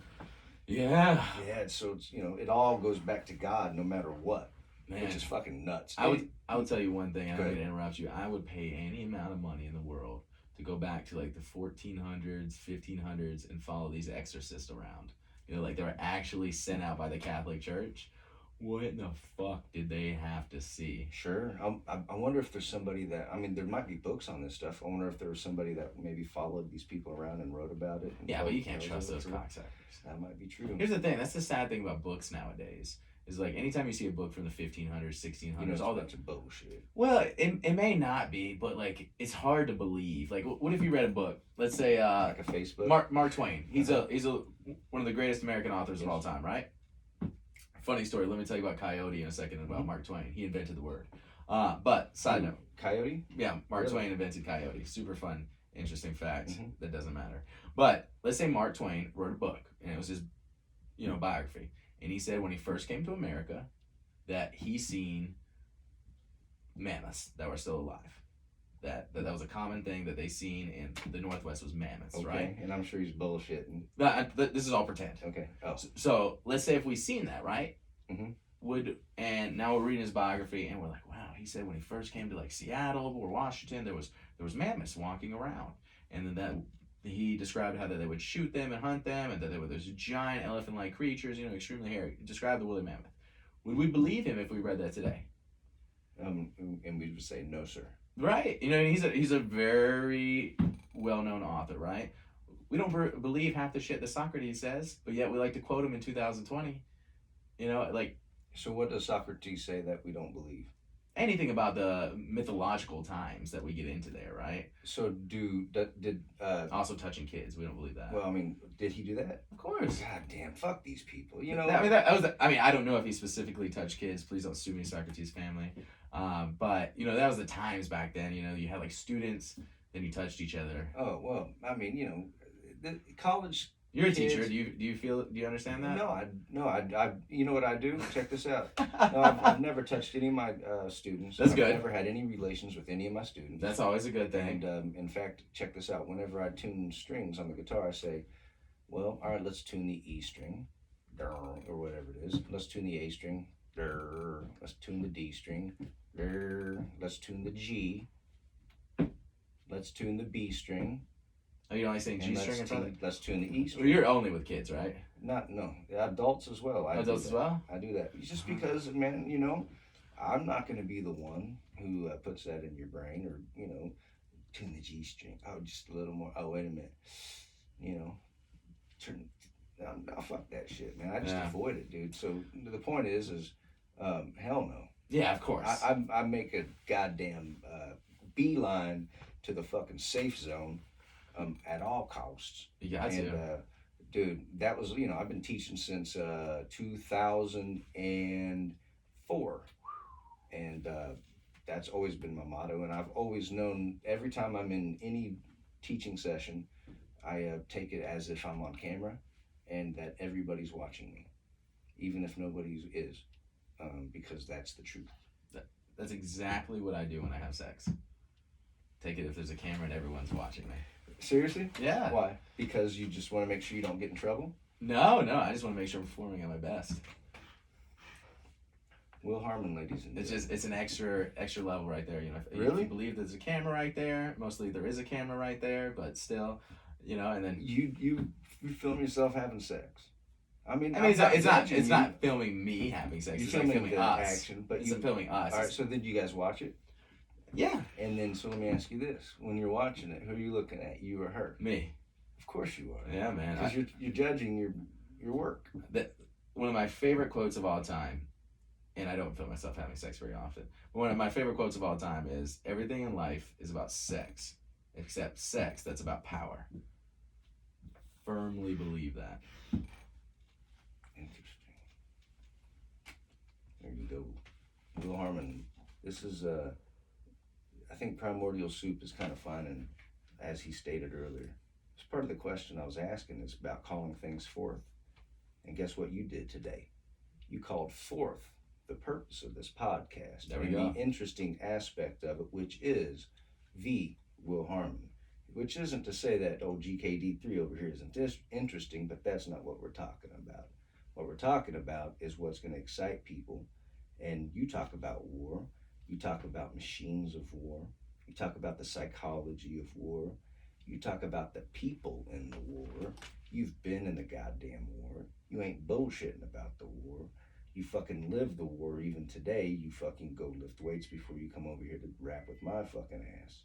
Yeah. Yeah, so it's it all goes back to God no matter what, Man. which is fucking nuts. I would tell you one thing. I'm Go going ahead. to interrupt you. I would pay any amount of money in the world to go back to like the 1400s, 1500s, and follow these exorcists around. Like they were actually sent out by the Catholic Church. What in the fuck did they have to see? Sure. I wonder if there's somebody that, I mean, there might be books on this stuff. I wonder if there was somebody that maybe followed these people around and wrote about it. Yeah, but you can't knows trust it those true. cocksuckers. That might be true. Here's the thing. That's the sad thing about books nowadays. Is like anytime you see a book from the 1500s, 1600s, It's all a that. bunch of bullshit. Well, it may not be, but like it's hard to believe. Like, what if you read a book? Let's say Like a Facebook. Mark Twain. He's a one of the greatest American authors of all time, right? Funny story. Let me tell you about Coyote in a second about Mark Twain. He invented the word. But side note, Coyote? yeah, Mark Really? Twain invented Coyote. Super fun, interesting fact Mhm. that doesn't matter. But let's say Mark Twain wrote a book, and it was his, biography. And he said when he first came to America, that he seen mammoths that were still alive. That was a common thing that they seen in the Northwest was mammoths, Okay. right? And I'm sure he's bullshitting. This is all pretend. Okay. Oh. So let's say if we seen that, right? Mhm. And now we're reading his biography and we're like, wow, he said when he first came to like Seattle or Washington, there was mammoths walking around, and then that he described how that they would shoot them and hunt them, and that there were those giant elephant-like creatures, extremely hairy. He described the woolly mammoth. Would we believe him if we read that today? And we would say no, sir. Right. He's a very well-known author, right? We don't believe half the shit that Socrates says, but yet we like to quote him in 2020. So what does Socrates say that we don't believe? Anything about the mythological times that we get into there, right? So did Also touching kids, we don't believe that. well, I mean, did he do that? Of course. God damn, fuck these people. I don't know if he specifically touched kids. Please don't sue me, Socrates family. But that was the times back then. You had like students, then you touched each other. Oh well, I mean, the college. You're a kids- teacher. Do you understand that? No, I. You know what I do? Check this out. No, I've never touched any of my students. That's I've good. never had any relations with any of my students. That's always a good thing. And in fact, check this out. Whenever I tune strings on the guitar, I say, well, all right, let's tune the E string, or whatever it is. Let's tune the A string. Let's tune the D string. Let's tune the G. Let's tune the B string. Oh, you only saying And G-string in front of it? let's tune the E Well, string. you're only with kids, right? No, adults as well. I do Adults as that. well? I do that just because, man. I'm not going to be the one who puts that in your brain, or tune the G string. Oh, just a little more. Oh, wait a minute. Turn. No, fuck that shit, man. I just Yeah. avoid it, dude. So the point is, hell no. Yeah, of course. I make a goddamn beeline to the fucking safe zone at all costs. You got And to. dude, that was I've been teaching since 2004, and that's always been my motto. And I've always known every time I'm in any teaching session, I take it as if I'm on camera, and that everybody's watching me, even if nobody is, because that's the truth. That's exactly what I do when I have sex. Take it if there's a camera and everyone's watching me. Seriously? Yeah. Why? Because you just want to make sure you don't get in trouble? No, I just want to make sure I'm performing at my best. Will Harmon, ladies and It's gentlemen. just an extra level right there. If Really? you believe there's a camera right there, mostly there is a camera right there, but still, and then You film yourself having sex. I mean, it's judging you. not filming me having sex. You're It's like filming the us. action, but It's filming us. All right, so then you guys watch it, Yeah, and then so let me ask you this: when you're watching it, who are you looking at? You or her? me. Of course you are. Yeah, man. Because you're judging your work. One of my favorite quotes of all time, and I don't film myself having sex very often, but one of my favorite quotes of all time is, "Everything in life is about sex, except sex that's about power." Firmly believe that. Interesting. There you go, Will Harmon. This is I think Primordial Soup is kind of fun, and as he stated earlier, it's part of the question I was asking is about calling things forth. And guess what you did today? You called forth the purpose of this podcast There we and go. the interesting aspect of it, which is the Will Harmon. Which isn't to say that GKD3 over here isn't interesting, but that's not what we're talking about. What we're talking about is what's going to excite people. And you talk about war. You talk about machines of war. You talk about the psychology of war. You talk about the people in the war. You've been in the goddamn war. You ain't bullshitting about the war. You fucking live the war even today. You fucking go lift weights before you come over here to rap with my fucking ass.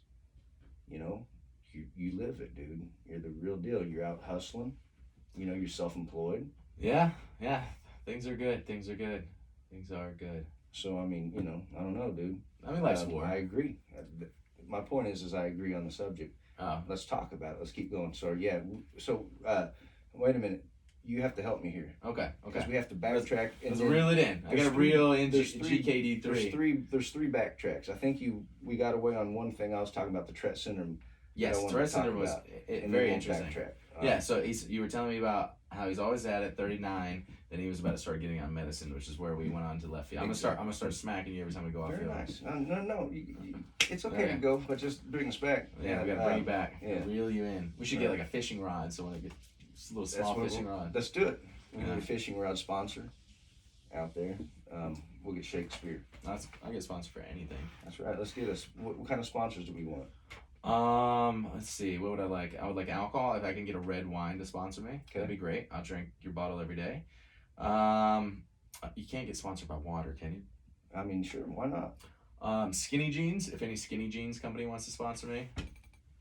You live it, dude. You're the real deal. You're out hustling. You're self-employed. Yeah. Things are good. So, I mean, I don't know, dude. I mean, life's war. I agree. My point is I agree on the subject. Oh. Let's talk about it. Let's keep going. So, yeah. So, wait a minute. You have to help me here. Okay. Because we have to backtrack. Let's reel it in. I got to reel in GKD3. There's three backtracks. I think we got away on one thing. I was talking about the Tourette syndrome. Yes, Tourette syndrome was very interesting. Yeah, so you were telling me about how he's always at it 39. Then he was about to start getting on medicine, which is where we went on to left field. I'm gonna start smacking you every time we go off Very field. nice. No. It's okay to go, but just bring us back. Yeah, we gotta bring you back. Yeah. Reel you in. We should get like a fishing rod, so when it gets a little small fishing rod. Let's do it. We Yeah. need a fishing rod sponsor out there. We'll get Shakespeare. I get sponsored for anything. That's right. Let's get us. What kind of sponsors do we want? Let's see. What would I like? I would like alcohol. If I can get a red wine to sponsor me, that'd be great. I'll drink your bottle every day. You can't get sponsored by water, can you? I mean, sure. Why not? Skinny Jeans. If any Skinny Jeans company wants to sponsor me.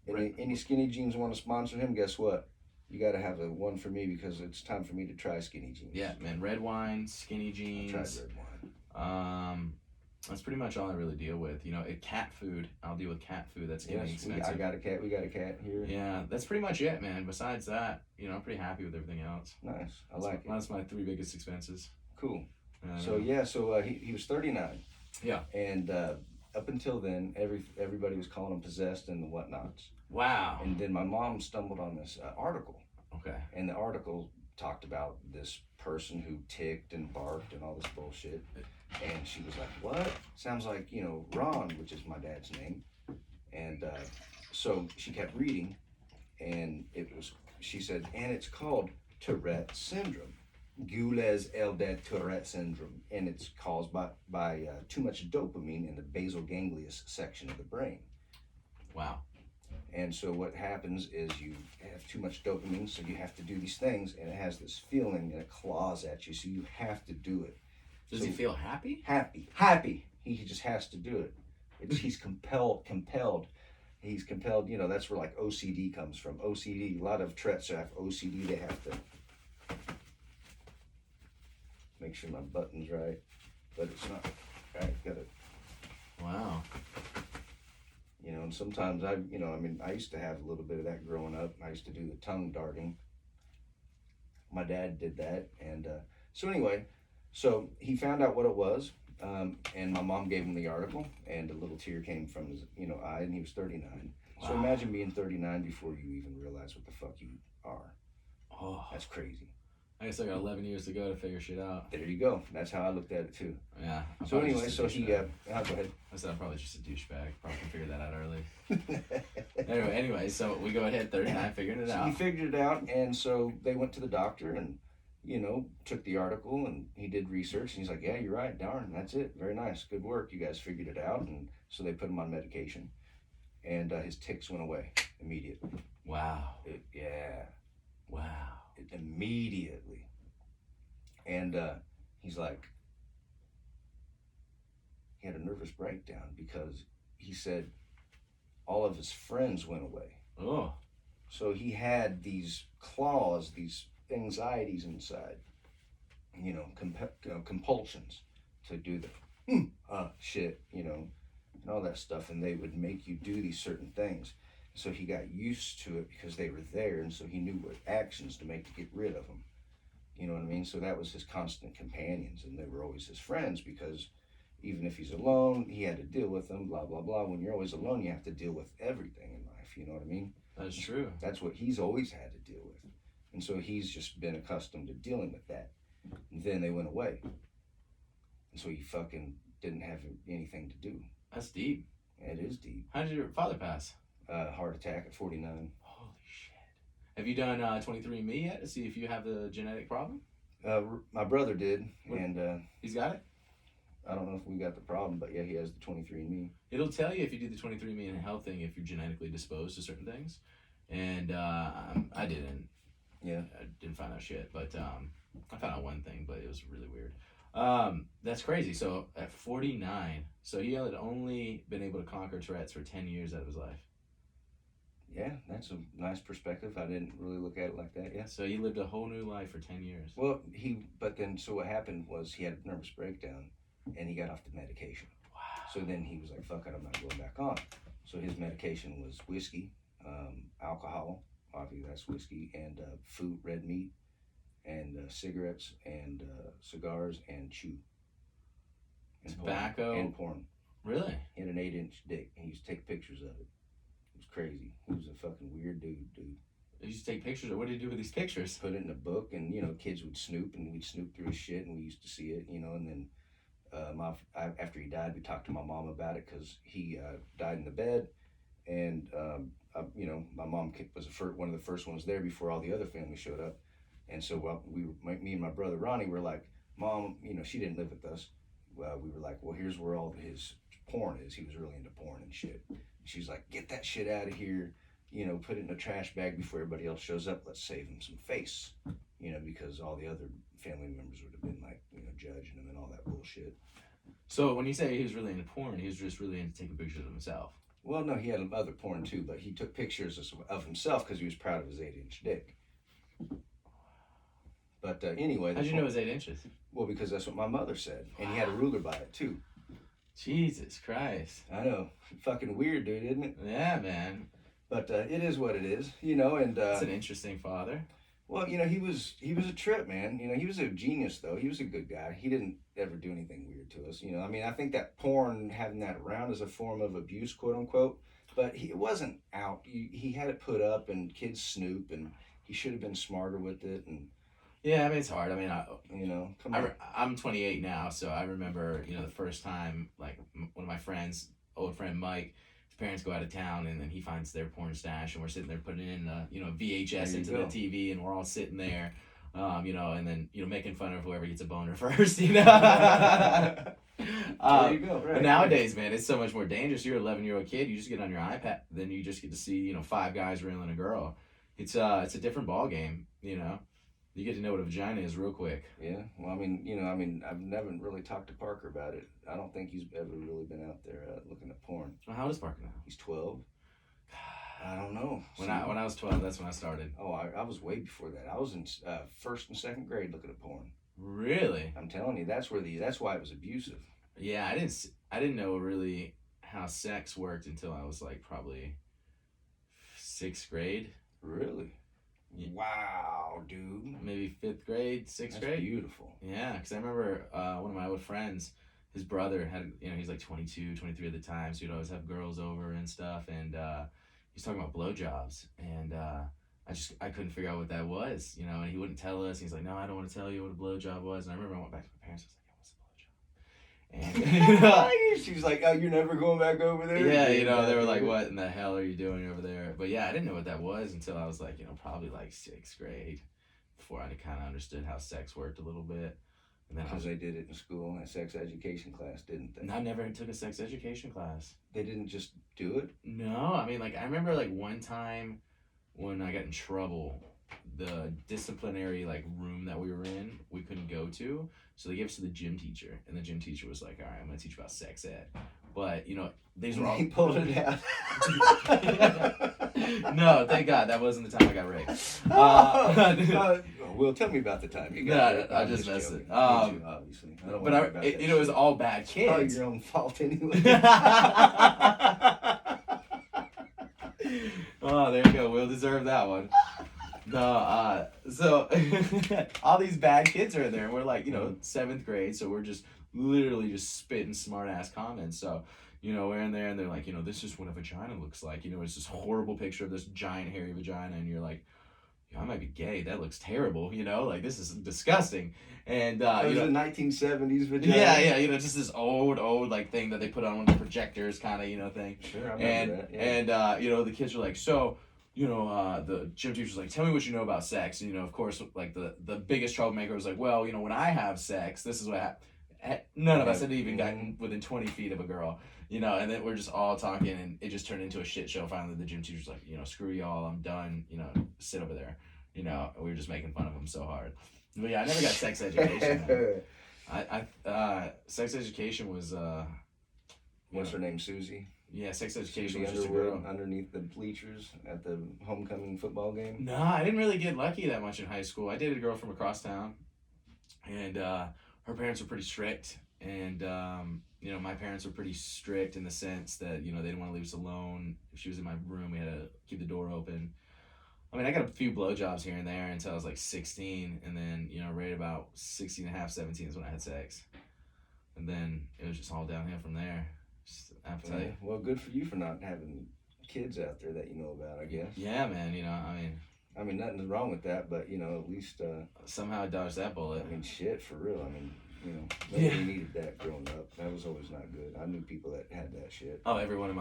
Any skinny jeans want to sponsor him? Guess what? You got to have a one for me because it's time for me to try skinny jeans. Yeah, man. Red wine, Skinny Jeans. I tried red wine. That's pretty much all I really deal with. Cat food. I'll deal with cat food. That's getting Yes, expensive. I got a cat. We got a cat here. Yeah, that's pretty much it, man. Besides that, I'm pretty happy with everything else. Nice. I like it. That's my 3 biggest expenses. Cool. So he was 39. Yeah. And up until then, everybody was calling him possessed and the whatnots. Wow. And then my mom stumbled on this article. Okay. And the article talked about this person who ticked and barked and all this bullshit. And she was like, what? Sounds like, Ron, which is my dad's name. And so she kept reading, and she said, and it's called Tourette syndrome. Gueulez-Eldet Tourette syndrome. And it's caused by too much dopamine in the basal ganglius section of the brain. Wow. And so what happens is you have too much dopamine, so you have to do these things, and it has this feeling, and it claws at you, so you have to do it. Does So he feel happy? happy. He just has to do it. He's compelled. He's compelled. You know, that's where like OCD comes from. OCD. A lot of Tourette's have OCD. They have to make sure my button's right, but it's not right. Got it. Wow. You know, and sometimes I used to have a little bit of that growing up. I used to do the tongue darting. My dad did that, and so anyway, so he found out what it was, and my mom gave him the article, and a little tear came from his, eye, and he was 39. Wow. So imagine being 39 before you even realize what the fuck you are. Oh, That's crazy. I guess I got 11 years to go to figure shit out. There you go. That's how I looked at it too. Yeah. I'm So probably anyway, just a so he, douchebag. go ahead. I said I'm probably just a douchebag. Probably can figure that out early. Anyway, so we go ahead, 39, figuring it So out. he figured it out, and so they went to the doctor and, took the article, and he did research, and he's like, yeah, you're right, darn, that's it, very nice, good work, you guys figured it out, and so they put him on medication, and his tics went away immediately. Wow. Wow. Immediately. And he's like, he had a nervous breakdown because he said all of his friends went away. Oh. So he had these claws, these anxieties inside, compulsions to do the shit, and all that stuff, and they would make you do these certain things. So he got used to it because they were there, and so he knew what actions to make to get rid of them. You know what I mean? So that was his constant companions, and they were always his friends because even if he's alone, he had to deal with them, blah, blah, blah. When you're always alone, you have to deal with everything in life, you know what I mean? That's true. That's what he's always had to deal with. And so he's just been accustomed to dealing with that. And then they went away. And so he fucking didn't have anything to do. That's deep. It is deep. How did your father pass? Heart attack at 49. Holy shit. Have you done 23andMe yet to see if you have the genetic problem? My brother did, What? and He's got it? I don't know if we got the problem, but yeah, he has the 23andMe. It'll tell you if you do the 23andMe and health thing if you're genetically disposed to certain things. And I didn't. Yeah. I didn't find out shit, but I found out one thing, but it was really weird. That's crazy. So at 49, so he had only been able to conquer Tourette's for 10 years out of his life. Yeah, that's a nice perspective. I didn't really look at it like that, yeah. So he lived a whole new life for 10 years. Well, so what happened was he had a nervous breakdown, and he got off the medication. Wow. So then he was like, fuck it, I'm not going back on. So his medication was whiskey, alcohol, obviously that's whiskey, and food, red meat, and cigarettes, and cigars, and chew. And Tobacco? And porn. Really? He had an 8-inch dick, and he used to take pictures of it. It was crazy. He was a fucking weird dude. He used to take pictures. What did he do with these pictures? Put it in a book, and kids would snoop, and we'd snoop through his shit, and we used to see it, and then after he died, we talked to my mom about it because he died in the bed, and my mom was one of the first ones there before all the other family showed up, and so me and my brother Ronnie were like, Mom, she didn't live with us. We were like, well, here's where all his porn is. He was really into porn and shit. She's like, get that shit out of here. Put it in a trash bag before everybody else shows up. Let's save him some face. Because all the other family members would have been like, judging him and all that bullshit. So when you say he was really into porn, he was just really into taking pictures of himself. Well, no, he had other porn too, but he took pictures of himself because he was proud of his 8-inch dick. But anyway. How'd you know it was 8 inches? Well, because that's what my mother said. And he had a ruler by it too. Jesus Christ. I know. Fucking weird, dude, isn't it? Yeah, man. But it is what it is, and... That's an interesting father. Well, he was a trip, man. He was a genius, though. He was a good guy. He didn't ever do anything weird to us. I think that porn, having that around is a form of abuse, quote unquote. But it wasn't out. He had it put up, and kids snoop, and he should have been smarter with it. And yeah, it's hard. come on. I'm 28 now, so I remember, the first time, like, one of my friends, old friend Mike, his parents go out of town, and then he finds their porn stash, and we're sitting there putting in, VHS into the TV, and we're all sitting there. And then making fun of whoever gets a boner first, There you go. Right. But nowadays, man, it's so much more dangerous. You're an 11-year-old kid. You just get on your iPad, then you just get to see 5 guys reeling a girl. It's a different ball game. You get to know what a vagina is real quick. Yeah. Well, I've never really talked to Parker about it. I don't think he's ever really been out there looking at porn. Well, how old is Parker now? He's 12. I don't know. When I was 12, that's when I started. Oh, I was way before that. I was in first and second grade looking at porn. Really? I'm telling you, that's why it was abusive. Yeah, I didn't know really how sex worked until I was like probably 6th grade. Really? Yeah. Wow, dude. Maybe 5th grade, 6th That's grade. Beautiful. Yeah, because I remember one of my old friends, his brother had, he's like 22, 23 at the time, so he'd always have girls over and stuff, and he's talking about blowjobs, and I couldn't figure out what that was, and he wouldn't tell us. He's like, no, I don't want to tell you what a blowjob was, and I remember I went back to my parents. I was like, what's a blowjob? And she's like, oh, you're never going back over there? yeah, they were like, what in the hell are you doing over there? But yeah, I didn't know what that was until I was like, probably like 6th grade, before I kind of understood how sex worked a little bit. And then because they did it in school, in a sex education class, didn't they? I never took a sex education class. They didn't just do it? No, I remember like one time when I got in trouble, the disciplinary room that we were in, we couldn't go to, so they gave us to the gym teacher, and the gym teacher was like, all right, I'm gonna teach about sex ed, but these were all he pulled it out. No, thank God that wasn't the time I got raped. Well, tell me about the time you got raped. I just messed it. Me too, obviously. I don't but it was all bad kids. Probably your own fault anyway. Oh, there you go. We'll deserve that one. No, so all these bad kids are in there, and we're like, 7th grade, so we're just literally just spitting smart ass comments. So, we're in there, and they're like, this is what a vagina looks like. It's this horrible picture of this giant hairy vagina, and you're like, I might be gay. That looks terrible. This is disgusting. And it was a 1970s vagina. Yeah. Just this old thing that they put on one of the projectors, kind of thing. Sure, I remember that. Yeah. And the kids are like, so. The gym teacher's like, tell me what you know about sex. And, of course, like the biggest troublemaker was like, well, when I have sex, this is what happens. None of us had even gotten within 20 feet of a girl, and then we're just all talking, and it just turned into a shit show. Finally, the gym teacher's like, screw y'all, I'm done, sit over there. We were just making fun of him so hard. But yeah, I never got sex education. Sex education was, what's her name, Susie? Yeah, sex education Susie was just a girl. Underneath the bleachers at the homecoming football game? No, I didn't really get lucky that much in high school. I dated a girl from across town, and her parents were pretty strict. And, my parents were pretty strict in the sense that, they didn't want to leave us alone. If she was in my room, we had to keep the door open. I got a few blowjobs here and there until I was like 16, and then, right about 16 and a half, 17 is when I had sex. And then it was just all downhill from there. Just appetite. Yeah. Well, good for you for not having kids out there that you know about, I guess. Yeah, man, nothing's wrong with that, but, at least... somehow I dodged that bullet. Shit, for real. Nobody needed that growing up. That was always not good. I knew people that had that shit. Oh, every one of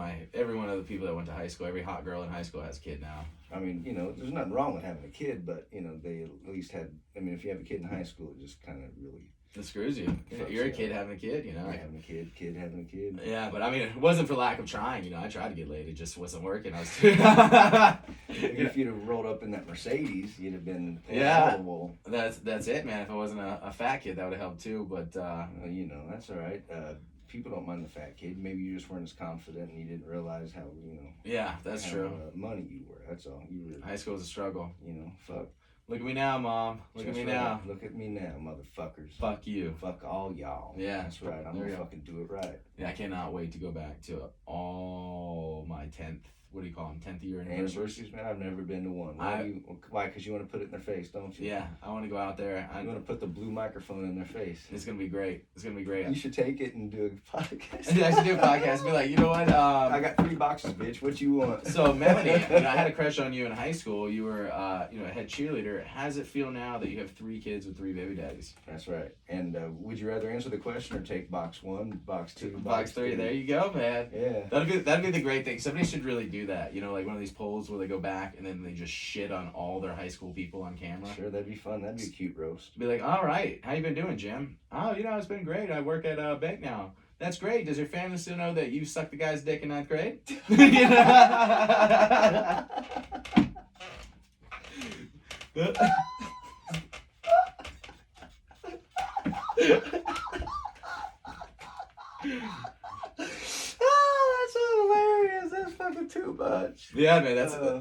the people that went to high school, every hot girl in high school has a kid now. There's nothing wrong with having a kid, but, they at least had... if you have a kid in high school, it just kind of really... It screws you. You're a kid having a kid, Having a kid having a kid. Yeah, but it wasn't for lack of trying, I tried to get laid, it just wasn't working. I was If you'd have rolled up in that Mercedes, you'd have been horrible. That's it, man. If I wasn't a fat kid, that would have helped too, but... that's all right. People don't mind the fat kid. Maybe you just weren't as confident and you didn't realize how, Yeah, that's true. Money you were, that's all. High school was a struggle. Fuck. Look at me now, Mom. Look at me now. Look at me now, motherfuckers. Fuck you. Fuck all y'all. Yeah. That's right. I'm gonna fucking do it right. Yeah, I cannot wait to go back to all my 10th, 10th year anniversaries. Man, I've never been to one. Why? Because you want to put it in their face, don't you? Yeah, I want to go out there. I'm going to put the blue microphone in their face. It's going to be great. You should take it and do a podcast. I should do a podcast. Be like, you know what? I got 3 boxes, bitch. What you want? So, Melanie, I had a crush on you in high school. You were, a head cheerleader. How does it feel now that you have 3 kids with 3 baby daddies? That's right. And would you rather answer the question or take box 1, box 2, box 3? There you go, man. Yeah. That'd be the great thing. Somebody should really do do that. You know, like one of these polls where they go back and then they just shit on all their high school people on camera. Sure, that'd be fun. That'd be a cute roast. Be like, all right, how you been doing, Jim? Oh, you know, it's been great. I work at a bank now. That's great. Does your family still know that you sucked the guy's dick in 9th grade? Oh, that's hilarious. That's fucking too much. Yeah, man,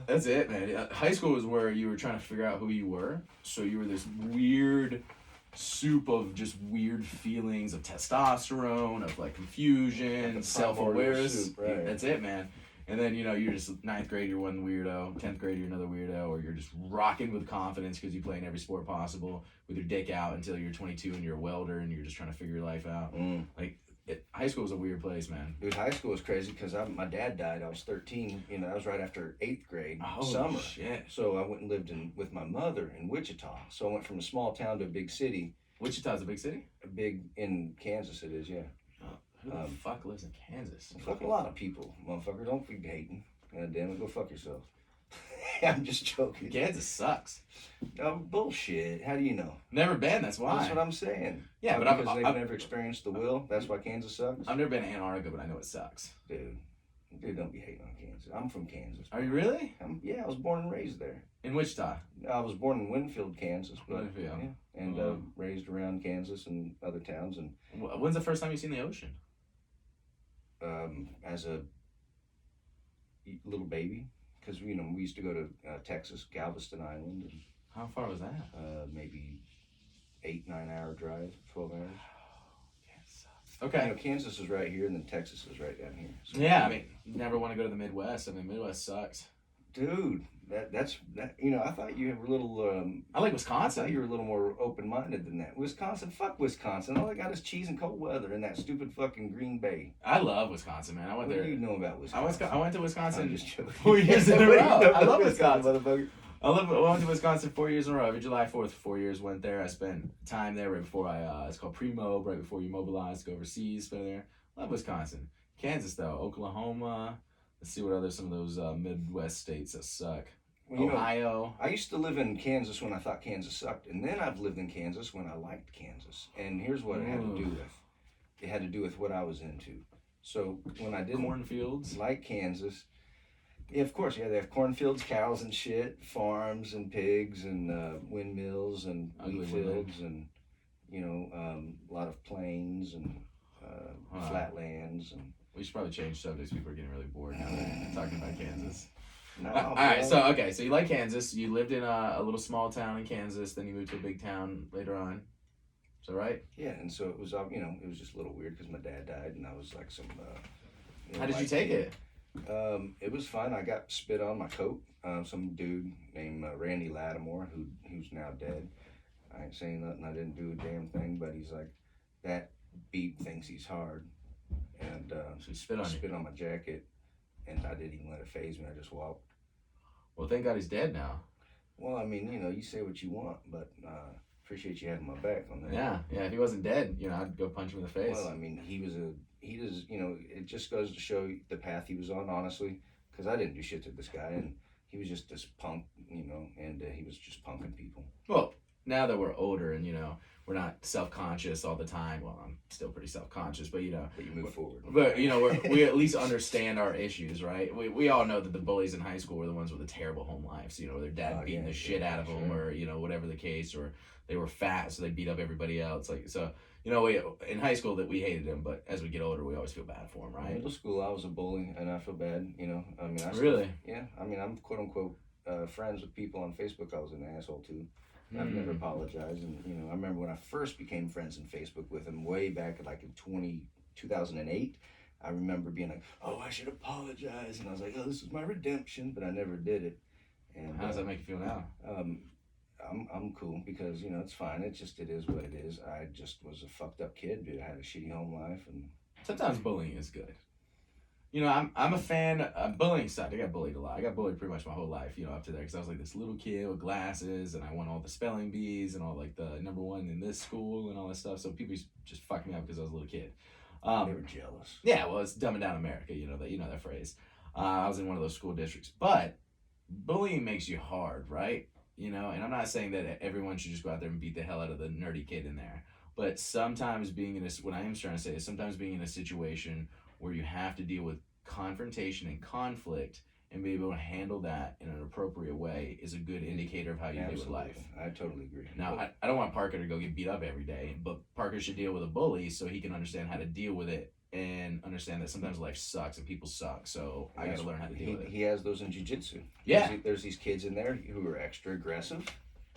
that's it, man. High school was where you were trying to figure out who you were. So you were this weird soup of just weird feelings of testosterone, of like confusion, Like self-awareness. soup, right. That's it, man. And then, you know, you're just 9th grade, you're one weirdo. 10th grade, you're another weirdo. Or you're just rocking with confidence because you play in every sport possible with your dick out until you're 22 and you're a welder and you're just trying to figure your life out. Like, high school was a weird place, man. Dude, high school was crazy because my dad died. I was 13. You know, that was right after 8th grade Oh, summer. shit. So I went and lived with my mother in Wichita. So I went from a small town to a big city. Wichita's a big city? In Kansas it is, yeah. Who the fuck lives in Kansas? Fuck a lot of people, motherfucker. Don't be hating. God damn it, go fuck yourself. I'm just joking. Kansas sucks. Bullshit. How do you know? Never been, that's why. That's what I'm saying. Yeah, but because they've I've never experienced the will. That's why Kansas sucks. I've never been to Antarctica, but I know it sucks. Dude, don't be hating on Kansas. I'm from Kansas. Are you really? Yeah, I was born and raised there. In Wichita? I was born in Winfield, Kansas. But, Winfield. Yeah, and raised around Kansas and other towns. And when's the first time you seen the ocean? as a little baby, because we used to go to Texas, Galveston Island, and How far was that? maybe 8-9 hour drive, 12 hours. Okay. Kansas is right here, and then Texas is right down here. So, Yeah, I mean, never want to go to the Midwest. I mean, Midwest sucks. dude, that's I thought you were a little. I like I thought Wisconsin. you were a little more open-minded than that. Wisconsin, fuck Wisconsin. All they got is cheese and cold weather and that stupid fucking Green Bay. I love Wisconsin, man. I went What there. do you know about Wisconsin? I went to I'm Wisconsin just joking. 4 years in a What do row. you know I about love Wisconsin. motherfucker. I went to Wisconsin 4 years in a row. Every July 4th, 4 years went there. I spent time there right before it's called pre-mob, right before you mobilize to go overseas. Spent there. Love Wisconsin. Kansas though, Oklahoma. Let's see what other some of those Midwest states that suck. Well, Ohio. I used to live in Kansas when I thought Kansas sucked, and then I've lived in Kansas when I liked Kansas. And here's what it had to do with. It had to do with what I was into. So when I didn't Cornfields. like Kansas, yeah, of course, yeah, they have cornfields, cows and shit, farms and pigs and windmills and Ugly wheat women. fields and a lot of plains and flatlands and. We should probably change subjects. People are getting really bored now that we're talking about Kansas. No, All right, so you like Kansas. You lived in a little small town in Kansas. Then you moved to a big town later on. Is that right? yeah, and so it was it was just a little weird because my dad died and I was like some. How did you take it? It was fun. I got spit on my coat. Some dude named Randy Lattimore, who's now dead. I ain't saying nothing. I didn't do a damn thing, but he's like, that beat thinks he's hard, and So he spit on you. spit on my jacket, and I didn't even let it phase me. I just walked. Well, thank God he's dead now. Well, I mean, you say what you want, but appreciate you having my back on that. Yeah. If he wasn't dead, I'd go punch him in the face. Well, I mean, he does, it just goes to show you the path he was on, honestly, because I didn't do shit to this guy, and he was just this punk, and he was just punking people. Well, now that we're older and, we're not self-conscious all the time. Well, I'm still pretty self-conscious, but, But you move forward. But, we at least understand our issues, right? We all know that the bullies in high school were the ones with the terrible home lives, where their dad beating the shit out of them, or, whatever the case, or they were fat, so they beat up everybody else. In high school that we hated him, but as we get older, we always feel bad for him, In right? middle school, I was a bully, and I feel bad, I mean, Really? Yeah, I mean, I'm quote-unquote friends with people on Facebook I was an asshole to. I've never apologized, and, I remember when I first became friends in Facebook with him way back in 2008, I remember being like, oh, I should apologize, and I was like, oh, this is my redemption, but I never did it. And How does that make you feel now? I'm cool because it's fine. It is what it is. I just was a fucked up kid, dude. I had a shitty home life, and Sometimes bullying is good. I'm a fan. Bullying sucked. I got bullied a lot. I got bullied pretty much my whole life, up to there, because I was like this little kid with glasses, and I won all the spelling bees and all like the number one in this school and all that stuff. So people just fucked me up because I was a little kid. they were jealous. Yeah, well, it's dumbing down America. That phrase. I was in one of those school districts. But bullying makes you hard, right? And I'm not saying that everyone should just go out there and beat the hell out of the nerdy kid in there. But sometimes what I am trying to say is sometimes being in a situation where you have to deal with confrontation and conflict and be able to handle that in an appropriate way is a good indicator of how you live with life. I totally agree. Now, I don't want Parker to go get beat up every day, but Parker should deal with a bully so he can understand how to deal with it and understand that sometimes life sucks and people suck. So I got to learn how to deal with it. He has those in jiu-jitsu. Yeah. There's these kids in there who are extra aggressive.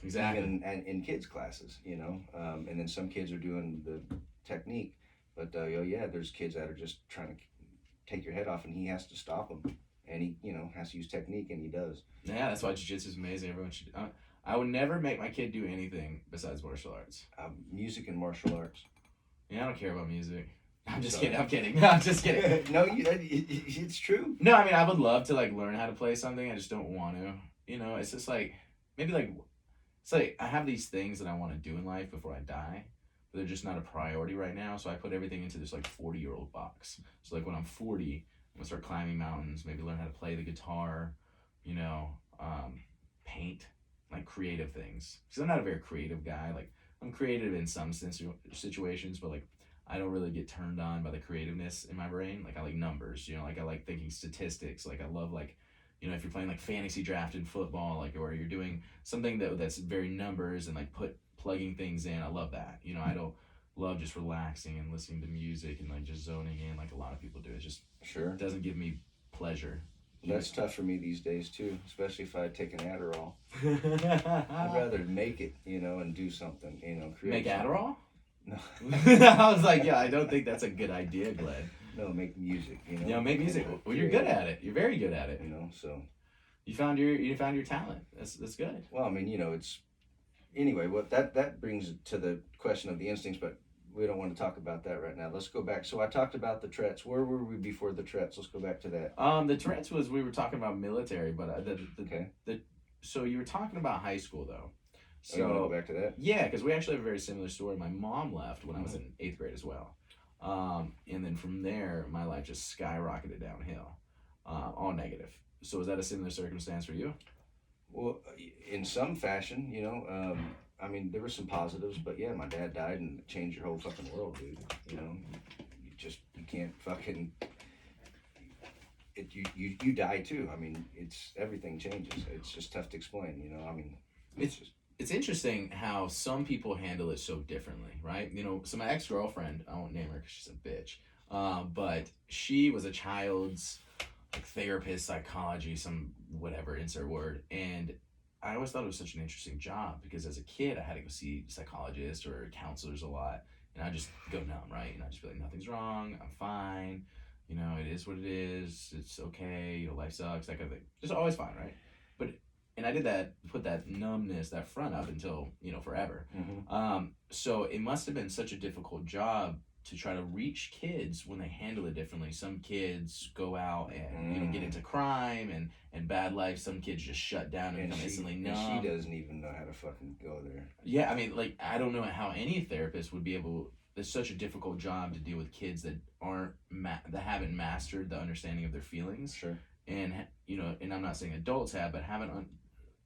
Exactly. Even in kids' classes, and then some kids are doing the technique. But, there's kids that are just trying to take your head off, and he has to stop them. And he, has to use technique, and he does. Yeah, that's why jiu-jitsu is amazing. Everyone should. I would never make my kid do anything besides martial arts. Music and martial arts. Yeah, I don't care about music. I'm just kidding. I'm kidding. No, I'm just kidding. No, it's true. No, I mean, I would love to learn how to play something. I just don't want to. It's just it's like I have these things that I want to do in life before I die, but they're just not a priority right now. So I put everything into this 40-year-old box. So when I'm 40. I'm gonna start climbing mountains, maybe learn how to play the guitar, paint, creative things. Because I'm not a very creative guy. I'm creative in some situations, but I don't really get turned on by the creativeness in my brain. I like numbers, I like thinking statistics. I love if you're playing fantasy draft in football, or you're doing something that's very numbers and plugging things in. I love that. I don't love just relaxing and listening to music and just zoning in like a lot of people do. It just Sure doesn't give me pleasure. That's tough for me these days too, especially if I take an Adderall. I'd rather make it, and do something, create Make something. Adderall? No. I was like, yeah, I don't think that's a good idea, Glenn. No, make music, Make music. Well, you're good at it. You're very good at it. So you found your talent. That's good. Well, I mean, it's anyway. What that brings to the question of the instincts, but we don't want to talk about that right now. Let's go back. So I talked about the Tourette's. Where were we before the Tourette's? Let's go back to that. The Tourette's we were talking about military, but okay. So you were talking about high school though. So you want to go back to that? Yeah, because we actually have a very similar story. My mom left when I was in 8th grade as well, and then from there my life just skyrocketed downhill, all negative. So is that a similar circumstance for you? Well, in some fashion, I mean, there were some positives, but yeah, my dad died and it changed your whole fucking world, dude. You can't fucking. You die too. I mean, everything changes. It's just tough to explain. I mean, it's interesting how some people handle it so differently, right? So my ex-girlfriend, I won't name her because she's a bitch, but she was a child's therapist, psychology, some whatever, insert word, and I always thought it was such an interesting job because as a kid I had to go see psychologists or counselors a lot, and I just go numb, right? And I just be like, nothing's wrong, I'm fine, it is what it is, it's okay, life sucks, that kind of thing. Just always fine, right? And I did that, put that numbness, that front up until, forever. Mm-hmm. So it must have been such a difficult job to try to reach kids when they handle it differently. Some kids go out and get into crime and bad life. Some kids just shut down and become instantly numb. And she doesn't even know how to fucking go there. Yeah, I mean, I don't know how any therapist would be able. It's such a difficult job to deal with kids that that haven't mastered the understanding of their feelings. Sure. And and I'm not saying adults have, but haven't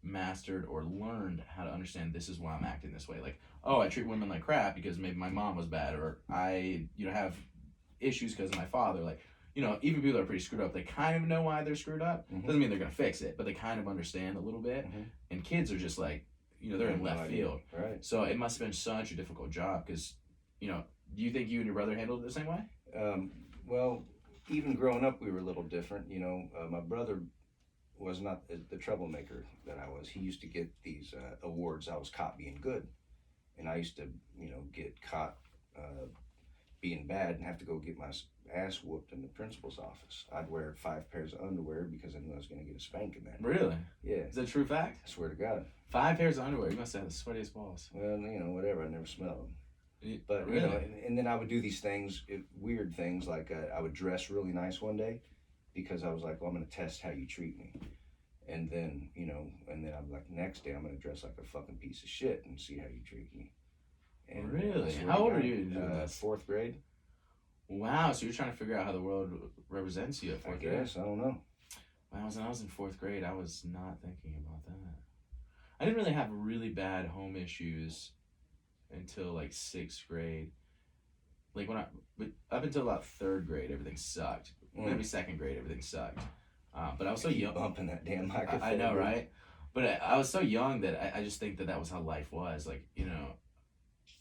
mastered or learned how to understand this is why I'm acting this way. I treat women like crap because maybe my mom was bad, or I have issues because of my father. Even people that are pretty screwed up, they kind of know why they're screwed up. Mm-hmm. Doesn't mean they're gonna fix it, but they kind of understand a little bit. Mm-hmm. And kids are just they're in left field. Right. So it must have been such a difficult job because, do you think you and your brother handled it the same way? Well, even growing up, we were a little different. My brother was not the troublemaker that I was. He used to get these awards. I was caught being good, and I used to, get caught being bad and have to go get my ass whooped in the principal's office. I'd wear 5 pairs of underwear because I knew I was going to get a spanking there. Really? Yeah. Is that a true fact? I swear to God. 5 pairs of underwear. You must have the sweatiest balls. Well, whatever. I never smelled them. But really? And then I would do these things, weird things, like I would dress really nice one day because I was like, well, I'm going to test how you treat me. And then, and then I'm like, next day I'm going to dress like a fucking piece of shit and see how you treat me. And really? How old are you doing this? 4th grade. Wow, so you're trying to figure out how the world represents you at 4th grade? I guess, I don't know. when I was in fourth grade, I was not thinking about that. I didn't really have really bad home issues until like sixth grade. Like but up until about third grade, everything sucked. Maybe second grade, everything sucked. But I was so young. Bumping that damn microphone. I know, right? But I was so young that I just think that was how life was. Like, you know,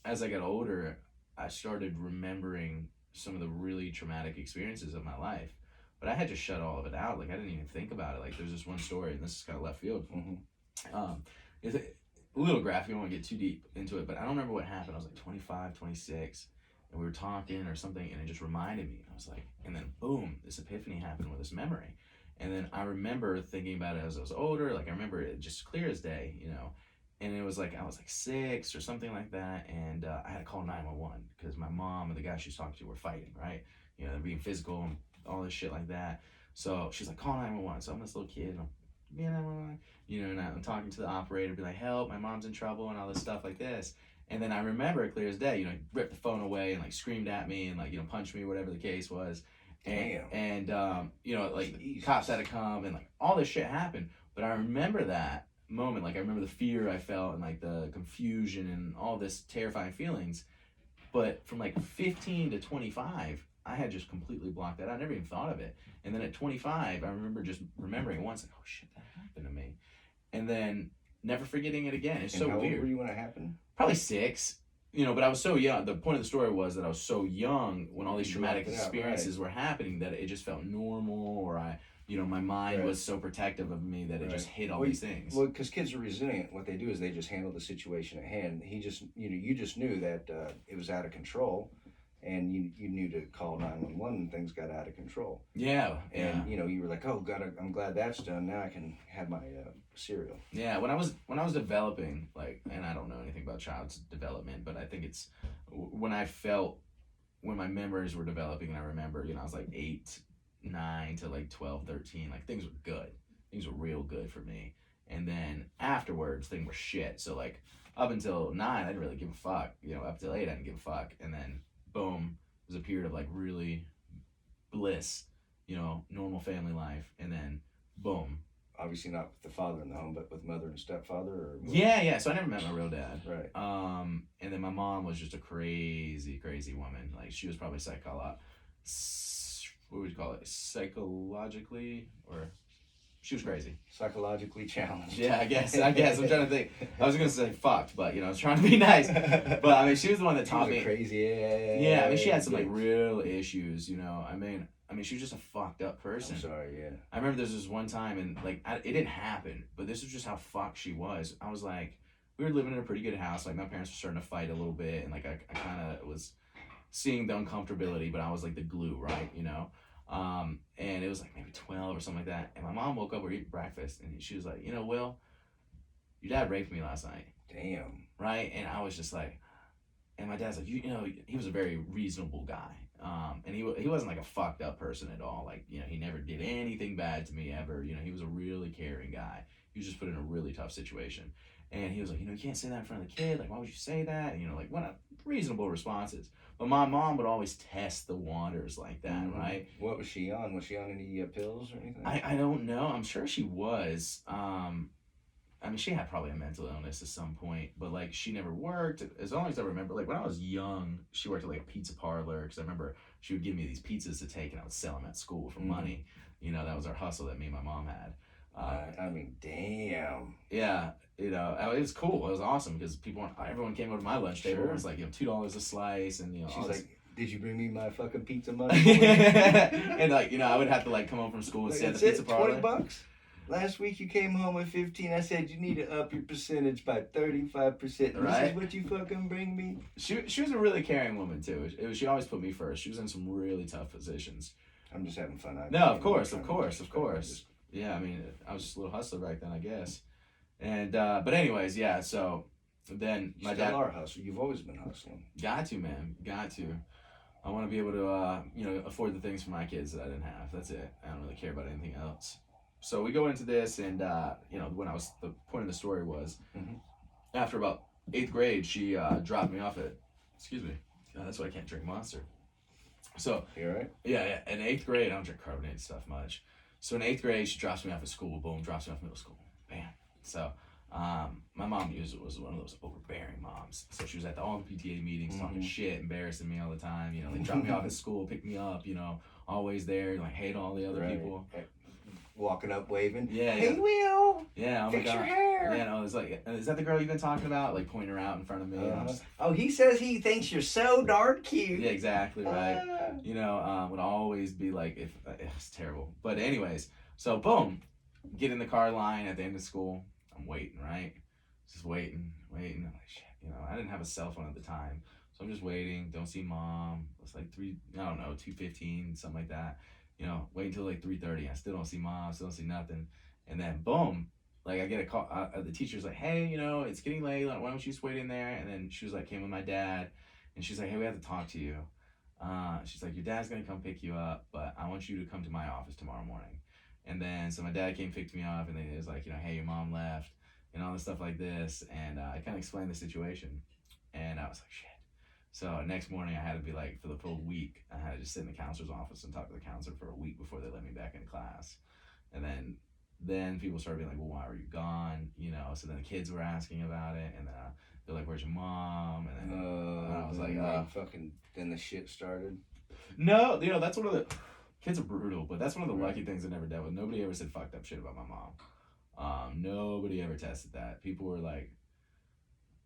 as I got older, I started remembering some of the really traumatic experiences of my life. But I had to shut all of it out. Like, I didn't even think about it. Like, there's this one story, and this is kind of left field. It's a little graphic. I don't want to get too deep into it, but I don't remember what happened. I was like 25, 26, and we were talking or something, and it just reminded me. I was like, and then boom, this epiphany happened with this memory. And then I remember thinking about it as I was older. Like, I remember it just clear as day, you know. And it was like, I was like 6 or something like that. And I had to call 911 because my mom and the guy she was talking to were fighting, right? You know, they're being physical and all this shit like that. So she's like, call 911. So I'm this little kid, and I'm, yeah, 911. You know, and I'm talking to the operator, be like, help, my mom's in trouble and all this stuff like this. And then I remember it clear as day, you know, ripped the phone away and like screamed at me and like, you know, punched me, whatever the case was. And you know, like Jesus. cops had to come and like all this shit happened. But I remember that moment, like I remember the fear I felt and like the confusion and all this terrifying feelings. But from like 15 to 25, I had just completely blocked that out. I never even thought of it. And then at 25, I remember just remembering once, like, oh shit, that happened to me. And then never forgetting it again. It's And so how weird. old were you when it happened? Probably 6. You know, but I was so young. The point of the story was that I was so young when all these You traumatic blocked it out, experiences were happening that it just felt normal, or my mind was so protective of me that it just hid all these things. Well, because kids are resilient. What they do is they just handle the situation at hand. You just knew that it was out of control, and you knew to call 911 when things got out of control. Yeah, And you were like, oh God, I'm glad that's done. Now I can have my cereal. Yeah, when I was developing, like, and I don't know anything about child's development, but I think it's when my memories were developing, and I remember, you know, I was like 8, 9 to like 12, 13, like things were good. Things were real good for me. And then afterwards, things were shit. So like up until 9, I didn't really give a fuck. You know, up till 8, I didn't give a fuck. And then boom, it was a period of like really bliss, you know, normal family life. And then boom. Obviously not with the father in the home, but with mother and stepfather. Or Yeah. So I never met my real dad. Right. And then my mom was just a crazy woman. Like, she was probably what would you call it? Psychologically, or she was crazy. Psychologically challenged. Yeah, I guess. I'm trying to think. I was gonna say fucked, but you know, I was trying to be nice. But I mean, she was the one that taught me. Crazy. Yeah, I mean, she had some like real issues. You know, I mean, she was just a fucked up person. I'm sorry. Yeah. I remember there's this one time, and like it didn't happen, but this was just how fucked she was. I was like, we were living in a pretty good house. Like, my parents were starting to fight a little bit, and like I kind of was seeing the uncomfortability, but I was like the glue, right? You know. And it was like maybe 12 or something like that. And my mom woke up, we were eating breakfast, and she was like, you know, Will, your dad raped me last night. Damn. Right? And I was just like, and my dad's like, you know, he was a very reasonable guy. And he wasn't like a fucked up person at all. Like, you know, he never did anything bad to me ever. You know, he was a really caring guy. He was just put in a really tough situation. And he was like, you know, you can't say that in front of the kid. Like, why would you say that? And, you know, like, what reasonable responses. But my mom would always test the waters like that, right? What was she on? Was she on any pills or anything? I don't know. I'm sure she was. I mean, she had probably a mental illness at some point, but like, she never worked. As long as I remember, like when I was young, she worked at like a pizza parlor, because I remember she would give me these pizzas to take, and I would sell them at school for money. You know, that was our hustle that me and my mom had. I mean, damn. Yeah, you know, it was cool. It was awesome because everyone came over to my lunch table. It was like, you know, $2 a slice, and you know, she's like, did you bring me my fucking pizza money? And like, you know, I would have to like come home from school and stay at the pizza parlor. $20. Last week you came home with 15. I said you need to up your percentage by 35%. Right? This is what you fucking bring me. She was a really caring woman too. She always put me first. She was in some really tough positions. I'm just having fun. No, of course. Yeah, I mean, I was just a little hustler back then, I guess. And but anyways, yeah. So then my dad. You still are hustler. You've always been hustling. Got to, man. Got to. I want to be able to, you know, afford the things for my kids that I didn't have. That's it. I don't really care about anything else. So we go into this, and you know, the point of the story was, after about 8th grade, she dropped me off at. Excuse me. That's why I can't drink Monster. So. You all right? Yeah. In 8th grade, I don't drink carbonated stuff much. So in 8th grade, she drops me off at school. Boom, drops me off middle school. Bam. So my mom was one of those overbearing moms. So she was at all the PTA meetings talking shit, embarrassing me all the time. You know, they drop me off at school, pick me up. You know, always there. Like hate all the other people. Walking up, waving. Yeah. Hey, Will. Yeah. Oh my Fix God. your hair. Yeah. No, it's like, is that the girl you've been talking about? Like pointing her out in front of me. I'm just, Oh, he says he thinks you're so darn cute. yeah, exactly right. You know, would always be like, if it's terrible. But anyways, so boom, get in the car line at the end of school. I'm waiting, right? Just waiting. I'm like, shit. You know, I didn't have a cell phone at the time, so I'm just waiting. Don't see mom. It's like 2:15, something like that. You know, wait until like 3:30. I still don't see mom. Still don't see nothing. And then boom, like I get a call. The teacher's like, hey, you know, it's getting late. Like, why don't you just wait in there? And then she was like, came with my dad, and she's like, hey, we have to talk to you. She's like, your dad's gonna come pick you up, but I want you to come to my office tomorrow morning. And then, so my dad came, picked me up, and then it was like, you know, hey, your mom left, and all this stuff like this. And I kind of explained the situation, and I was like, shit. So next morning, I had to be like, for the full week, I had to just sit in the counselor's office and talk to the counselor for a week before they let me back in class. And then people started being like, well, why were you gone? You know, so then the kids were asking about it, and they're like, where's your mom? And then I was like, fucking, then the shit started. no, you know, that's one of the, kids are brutal, but that's one of the lucky things I never dealt with. Nobody ever said fucked up shit about my mom. Nobody ever tested that. People were like,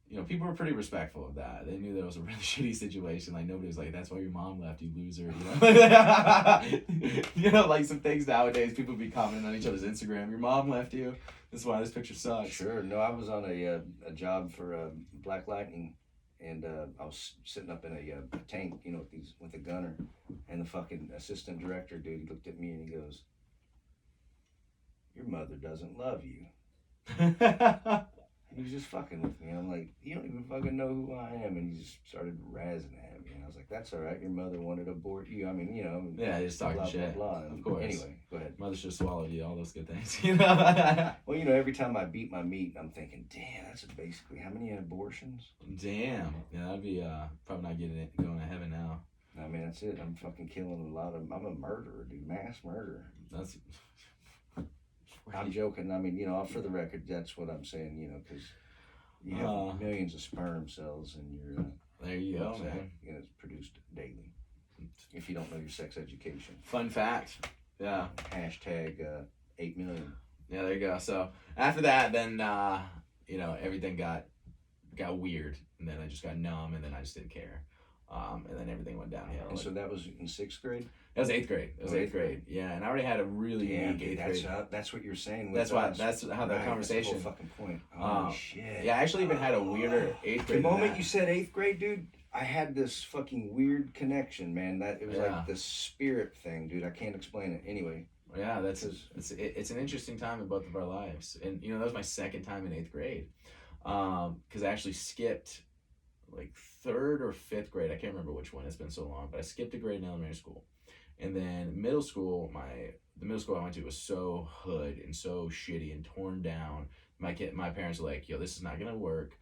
you know, people were pretty respectful of that. They knew that it was a really shitty situation. Like, nobody was like, that's why your mom left, you loser. You know, you know, like some things nowadays, people be commenting on each other's Instagram. Your mom left you. That's why this picture sucks. Sure. No, I was on a job for Black Lightning, and I was sitting up in a tank, you know, with a gunner, and the fucking assistant director dude, he looked at me and he goes, your mother doesn't love you. He was just fucking with me. And I'm like, you don't even fucking know who I am. And he just started razzing at me. And I was like, that's all right. Your mother wanted to abort you. I mean, you know. Yeah, just talking blah, shit. Blah, blah. Of course. Anyway, go ahead. Mother should have swallowed you, all those good things. You know? Well, you know, every time I beat my meat, I'm thinking, damn, that's basically how many abortions? Damn. Yeah, that'd be probably not going to heaven now. I mean, that's it. I'm fucking killing a lot of. I'm a murderer, dude. Mass murderer. That's. I'm joking. I mean, you know, for the record, that's what I'm saying. You know, because you have millions of sperm cells in your. There you go, man. You know, it's produced daily. If you don't know your sex education. Fun fact. Yeah. Hashtag 8 million. Yeah, there you go. So after that, then you know, everything got weird, and then I just got numb, and then I just didn't care. And then everything went downhill. And so that was in 6th grade? That was 8th grade. It was 8th grade. Yeah, and I already had a really unique 8th grade. That's what you're saying. That's how that conversation. That's the whole fucking point. Oh, shit. Yeah, I actually even had a weirder 8th grade. The moment you said 8th grade, dude, I had this fucking weird connection, man. That it was like the spirit thing, dude. I can't explain it. Anyway. Yeah, it's an interesting time in both of our lives, and you know that was my second time in 8th grade, because I actually skipped like 3rd or 5th grade. I can't remember which one. It's been so long, but I skipped a grade in elementary school, and then middle school. The middle school I went to was so hood and so shitty and torn down. My parents were like, "Yo, this is not gonna work.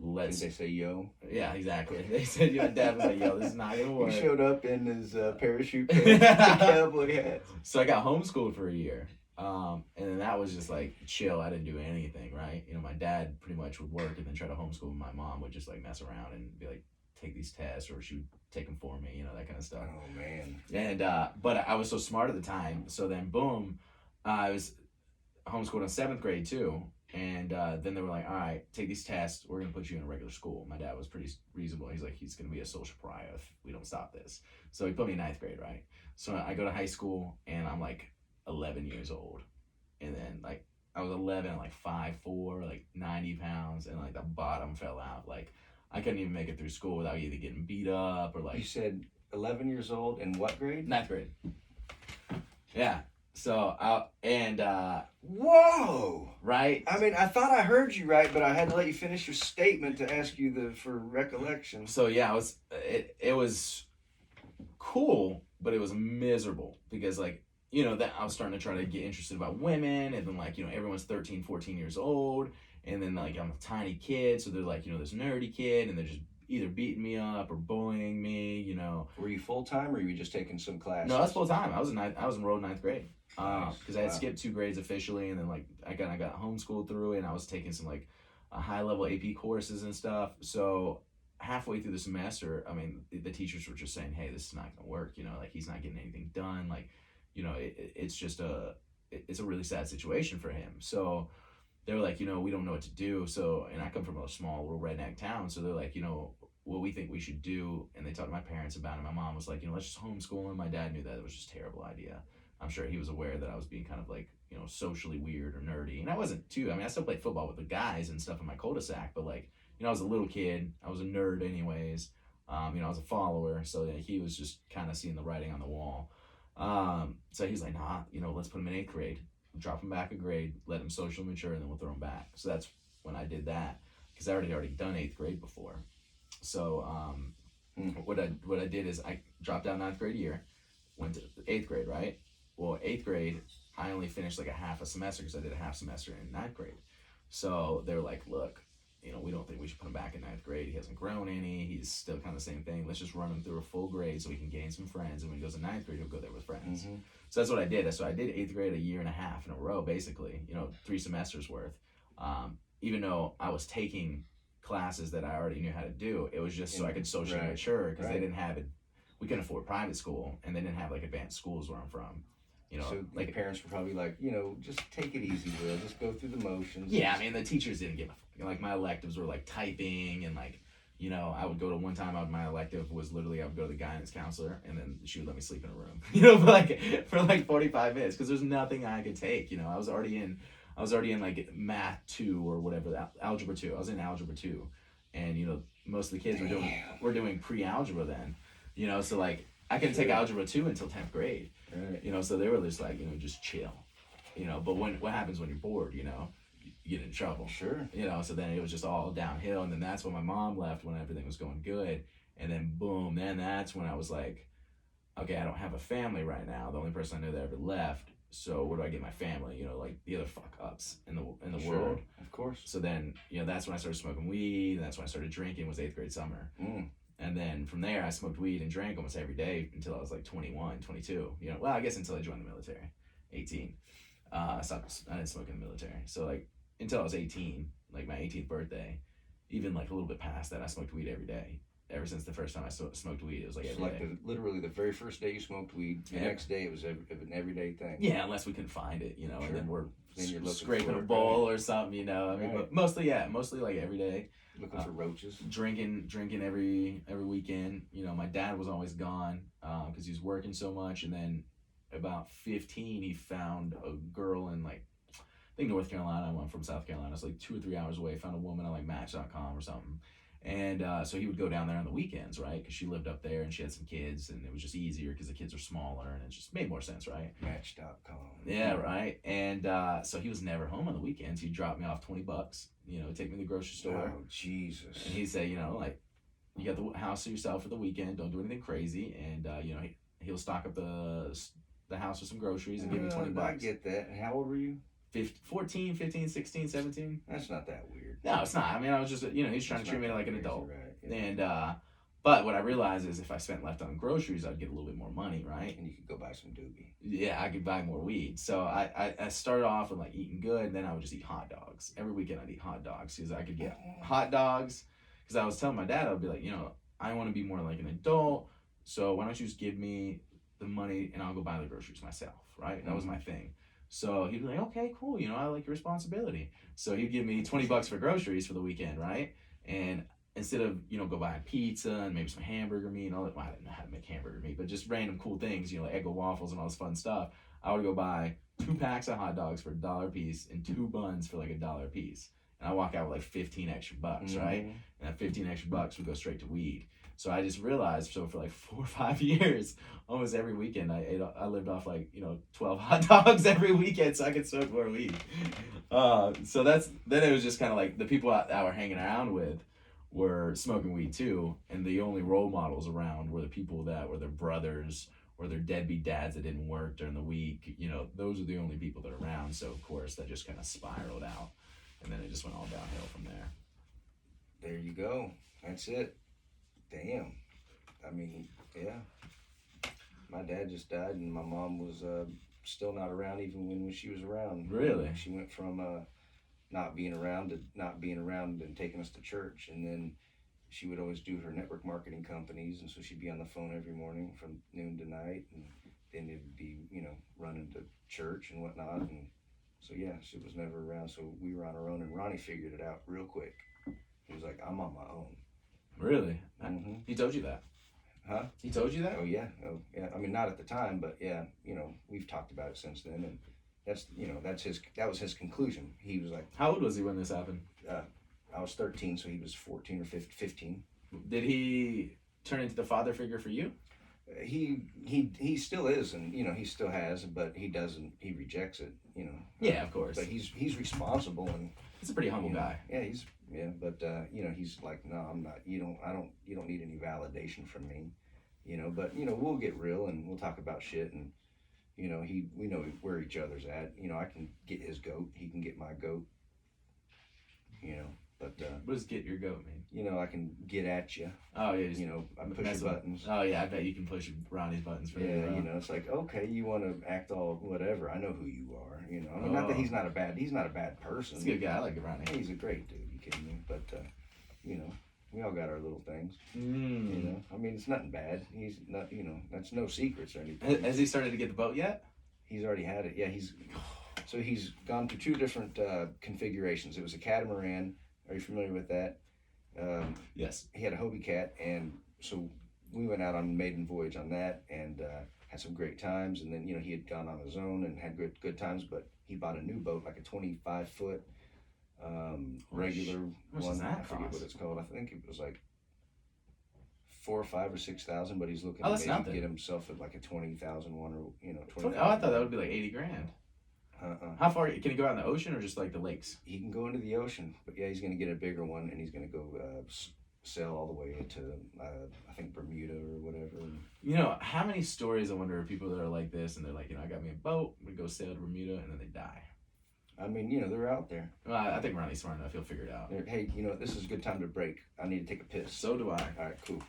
Did they say yo? Yeah, exactly. They said, "Your dad was like, yo, this is not gonna work." He showed up in his parachute pants, cowboy hat. So I got homeschooled for a year. And then that was just like chill. I didn't do anything, right? You know, my dad pretty much would work and then try to homeschool. And my mom would just like mess around and be like, take these tests, or she would take them for me, you know, that kind of stuff. Oh man. And but I was so smart at the time. So then boom, I was homeschooled in 7th grade too. And then they were like, all right, take these tests. We're going to put you in a regular school. My dad was pretty reasonable. He's like, he's going to be a social pariah if we don't stop this. So he put me in 9th grade, right? So I go to high school, and I'm like 11 years old. And then like I was 11, like 5'4", like 90 pounds, and like the bottom fell out. Like I couldn't even make it through school without either getting beat up or like. You said 11 years old in what grade? 9th grade. Yeah. So whoa! Right? I mean, I thought I heard you right, but I had to let you finish your statement to ask you for recollection. So yeah, it was cool, but it was miserable because like, you know, that I was starting to try to get interested about women, and then like, you know, everyone's 13, 14 years old, and then like I'm a tiny kid, so they're like, you know, this nerdy kid, and they're just either beating me up or bullying me, you know. Were you full time or were you just taking some classes? No, that's full time. I was enrolled in ninth grade. Nice. Because I had Wow. skipped 2 grades officially, and then like I got homeschooled through it, and I was taking some like high level AP courses and stuff. So halfway through the semester, I mean, the teachers were just saying, "Hey, this is not gonna work. You know, like he's not getting anything done. Like, you know, it's just it's a really sad situation for him." So they were like, you know, we don't know what to do. So, and I come from a small little redneck town, so they're like, you know, what we think we should do, and they talked to my parents about it. My mom was like, you know, let's just homeschool him. My dad knew that it was just a terrible idea. I'm sure he was aware that I was being kind of like, you know, socially weird or nerdy, and I wasn't too. I mean, I still played football with the guys and stuff in my cul-de-sac, but like, you know, I was a little kid. I was a nerd, anyways. You know, I was a follower, so yeah, he was just kind of seeing the writing on the wall. So he's like, nah, you know, let's put him in 8th grade, drop him back a grade, let him social mature, and then we'll throw him back. So that's when I did that because I already done 8th grade before. So what I did is I dropped out 9th grade year, went to 8th grade, right? Well, 8th grade, I only finished like a half a semester because I did a half semester in 9th grade. So they were like, look, you know, we don't think we should put him back in 9th grade. He hasn't grown any. He's still kind of the same thing. Let's just run him through a full grade so he can gain some friends. And when he goes to 9th grade, he'll go there with friends. Mm-hmm. So that's what I did. So I did 8th grade a year and a half in a row, basically, you know, 3 semesters worth. Even though I was taking classes that I already knew how to do, it was just so I could socially Right. mature because Right. they didn't have it. We couldn't afford private school, and they didn't have like advanced schools where I'm from. You know, So like your parents were probably like, you know, just take it easy, Will. Just go through the motions. yeah, I mean, the teachers didn't give a fuck. Like, my electives were, like, typing, and, like, you know, I would go to one time, my elective was literally, I would go to the guidance counselor, and then she would let me sleep in a room, you know, for 45 minutes, because there's nothing I could take, you know. I was already in, like, math 2 or whatever, algebra 2. I was in algebra 2, and, you know, most of the kids were doing pre-algebra then, you know, so, like, I couldn't take algebra 2 until 10th grade. Right. You know, so they were just like, you know, just chill. You know, but what happens when you're bored, you know? You get in trouble. Sure. You know, so then it was just all downhill, and then that's when my mom left when everything was going good. And then boom, then that's when I was like, okay, I don't have a family right now. The only person I know that ever left. So where do I get my family? You know, like the other fuck ups in the Sure. world. Of course. So then, you know, that's when I started smoking weed, and that's when I started drinking, was 8th grade summer. Mm. And then from there, I smoked weed and drank almost every day until I was like 21, 22. You know, well, I guess until I joined the military, 18. I didn't smoke in the military. So like until I was 18, like my 18th birthday, even like a little bit past that, I smoked weed every day. Ever since the first time I smoked weed, it was like It's every like day. literally the very first day you smoked weed. The Yeah. next day it was an everyday thing. Yeah, unless we couldn't find it, you know, Sure. and then we're Then you're looking scraping for a it, bowl or something, you know. I mean, Right. but mostly like every day. Looking for roaches. Drinking every weekend. You know, my dad was always gone because he was working so much. And then about 15, he found a girl in like I think North Carolina. I'm from South Carolina. It's like 2 or 3 hours away. Found a woman on like Match.com or something. And so he would go down there on the weekends, right? Because she lived up there and she had some kids, and it was just easier because the kids are smaller, and it just made more sense, right? Match.com. Yeah, right. And so he was never home on the weekends. He'd drop me off $20, you know, take me to the grocery store. Oh, Jesus. And he'd say, you know, like, you got the house to yourself for the weekend. Don't do anything crazy. And, you know, he'll stock up the house with some groceries and give me $20. I get that. And how old were you? 14, 15, 16, 17. That's not that weird. No, it's not. I mean, I was just, you know, he's trying It's to treat me not like that an crazy, adult. right? Yeah. And, but what I realized is if I spent left on groceries, I'd get a little bit more money, right? And you could go buy some doobie. Yeah, I could buy more weed. So I started off with like eating good, and then I would just eat hot dogs. Every weekend I'd eat hot dogs because I could get hot dogs. Because I was telling my dad, I'd be like, you know, I want to be more like an adult. So why don't you just give me the money and I'll go buy the groceries myself, right? That was my thing. So he'd be like, okay, cool. You know, I like your responsibility. So he'd give me $20 for groceries for the weekend, right? And instead of, you know, go buying pizza and maybe some hamburger meat and all that, well, I didn't know how to make hamburger meat, but just random cool things, you know, like Eggo waffles and all this fun stuff, I would go buy 2 packs of hot dogs for $1 a piece and 2 buns for like $1 a piece. And I walk out with like 15 extra bucks, right? And that 15 extra bucks would go straight to weed. So I just realized, so for like 4 or 5 years, almost every weekend, I lived off like, you know, 12 hot dogs every weekend so I could smoke more weed. So then it was just kind of like the people I were hanging around with were smoking weed too, and the only role models around were the people that were their brothers or their deadbeat dads that didn't work during the week. You know, those are the only people that are around. So of course that just kind of spiraled out, and then it just went all downhill from there. There you go. That's it. Damn. I mean, yeah. My dad just died, and my mom was still not around even when she was around. Really? She went from not being around to not being around and taking us to church, and then she would always do her network marketing companies, and so she'd be on the phone every morning from noon to night, and then it'd be, running to church and whatnot, and so yeah, she was never around, so we were on our own, and Ronnie figured it out real quick. He was like, I'm on my own. Really? Mm-hmm. He told you that? Huh? He told you that? Oh yeah. I mean, not at the time, but yeah, we've talked about it since then, and that was his conclusion. He was like, How old was he when this happened? I was 13, so he was 14 or 15. Did he turn into the father figure for you? He still is, and he still has, but he doesn't. He rejects it. Yeah, of course. But he's responsible, and He's a pretty humble guy. Yeah, but he's like, no, I'm not. You don't need any validation from me, But we'll get real and we'll talk about shit, and we know where each other's at. I can get his goat, he can get my goat. But What does get your goat mean? I can get at you. Oh yeah, just I push your buttons. Oh yeah, I bet you can push Ronnie's buttons for Yeah, you. it's like, okay, you want to act all whatever. I know who you are. I mean, not that he's not a bad person. He's a good guy. I like Ronnie. He's a great dude. You kidding me? But we all got our little things. Mm. I mean, it's nothing bad. He's not. That's no secrets or anything. Has he started to get the boat yet? He's already had it. Yeah, he's gone through two different configurations. It was a catamaran. Are you familiar with that? Yes. He had a Hobie Cat, and so we went out on a maiden voyage on that, and had some great times. And then he had gone on his own and had good times, but he bought a new boat, like a 25-foot regular one. I forget what it's called. I think it was like 4 or 5 or 6,000, but he's looking to maybe get himself at like a 20,000 one, or 20,000. Oh, I thought that would be like 80 grand. How far can he go out in the ocean or just like the lakes? He can go into the ocean, but yeah, he's going to get a bigger one, and he's going to go sail all the way into I think Bermuda or whatever. How many stories I wonder of people that are like this, and they're like, I got me a boat, we go sail to Bermuda, and then they die. I mean, they're out there. Well, I think Ronnie's smart enough; he'll figure it out. Hey, this is a good time to break. I need to take a piss. So do I. All right, cool.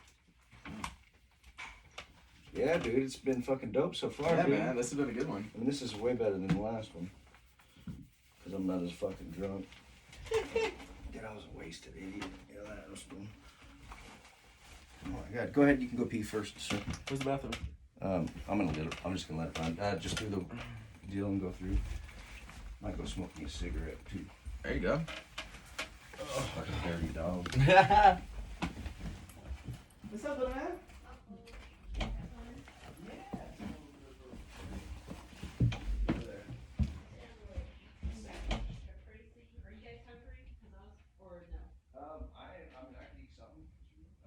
Yeah, dude, it's been fucking dope so far. Yeah, dude. man, this has been a good one. I mean, this is way better than the last one. Because I'm not as fucking drunk. Dude, I was a wasted idiot. Yeah, that was fun. Oh my god. Go ahead, you can go pee first, sir. Where's the bathroom? I'm just gonna let it run. Just do the deal and go through. Might go smoke me a cigarette too. There you go. Oh, like a dirty dog. What's up, little man? I can eat something.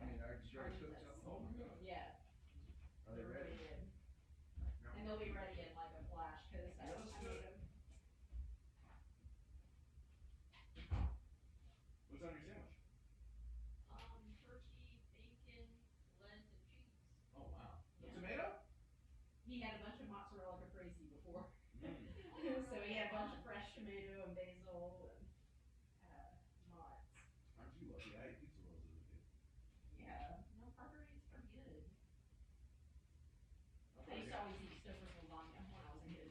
I mean, did you already cook something? Oh my god. Yeah. Are they ready? And they'll be ready in like a flash because I made them. What's on your sandwich? Turkey, bacon, lettuce, and cheese. Oh wow. Yeah. Tomato? He had a bunch of mozzarella caprese before. Mm. So he had a bunch of fresh tomato and basil and mozz. Aren't you lucky? I ate pizza rolls as a kid. Yeah. No, Parker eats pretty good. I used to always eat Stouffer's lasagna when I was a kid.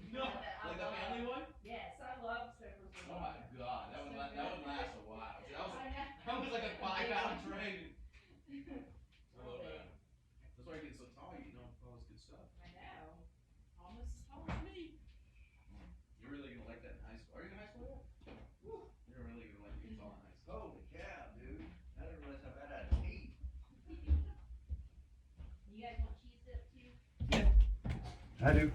one? Yes, I love Stouffer's lasagna. Oh my god, that would last a while. See, I know. that was like a 5-pound tray. I love Okay. that. That's why you get so tall. You know all this good stuff. I know. Almost as tall as me. You're really gonna like that in high school. Are you in high school yet? Woo. You're really gonna like being tall in high school. Holy cow, dude. I didn't realize how bad I had to eat. You guys want cheese dip too? I do.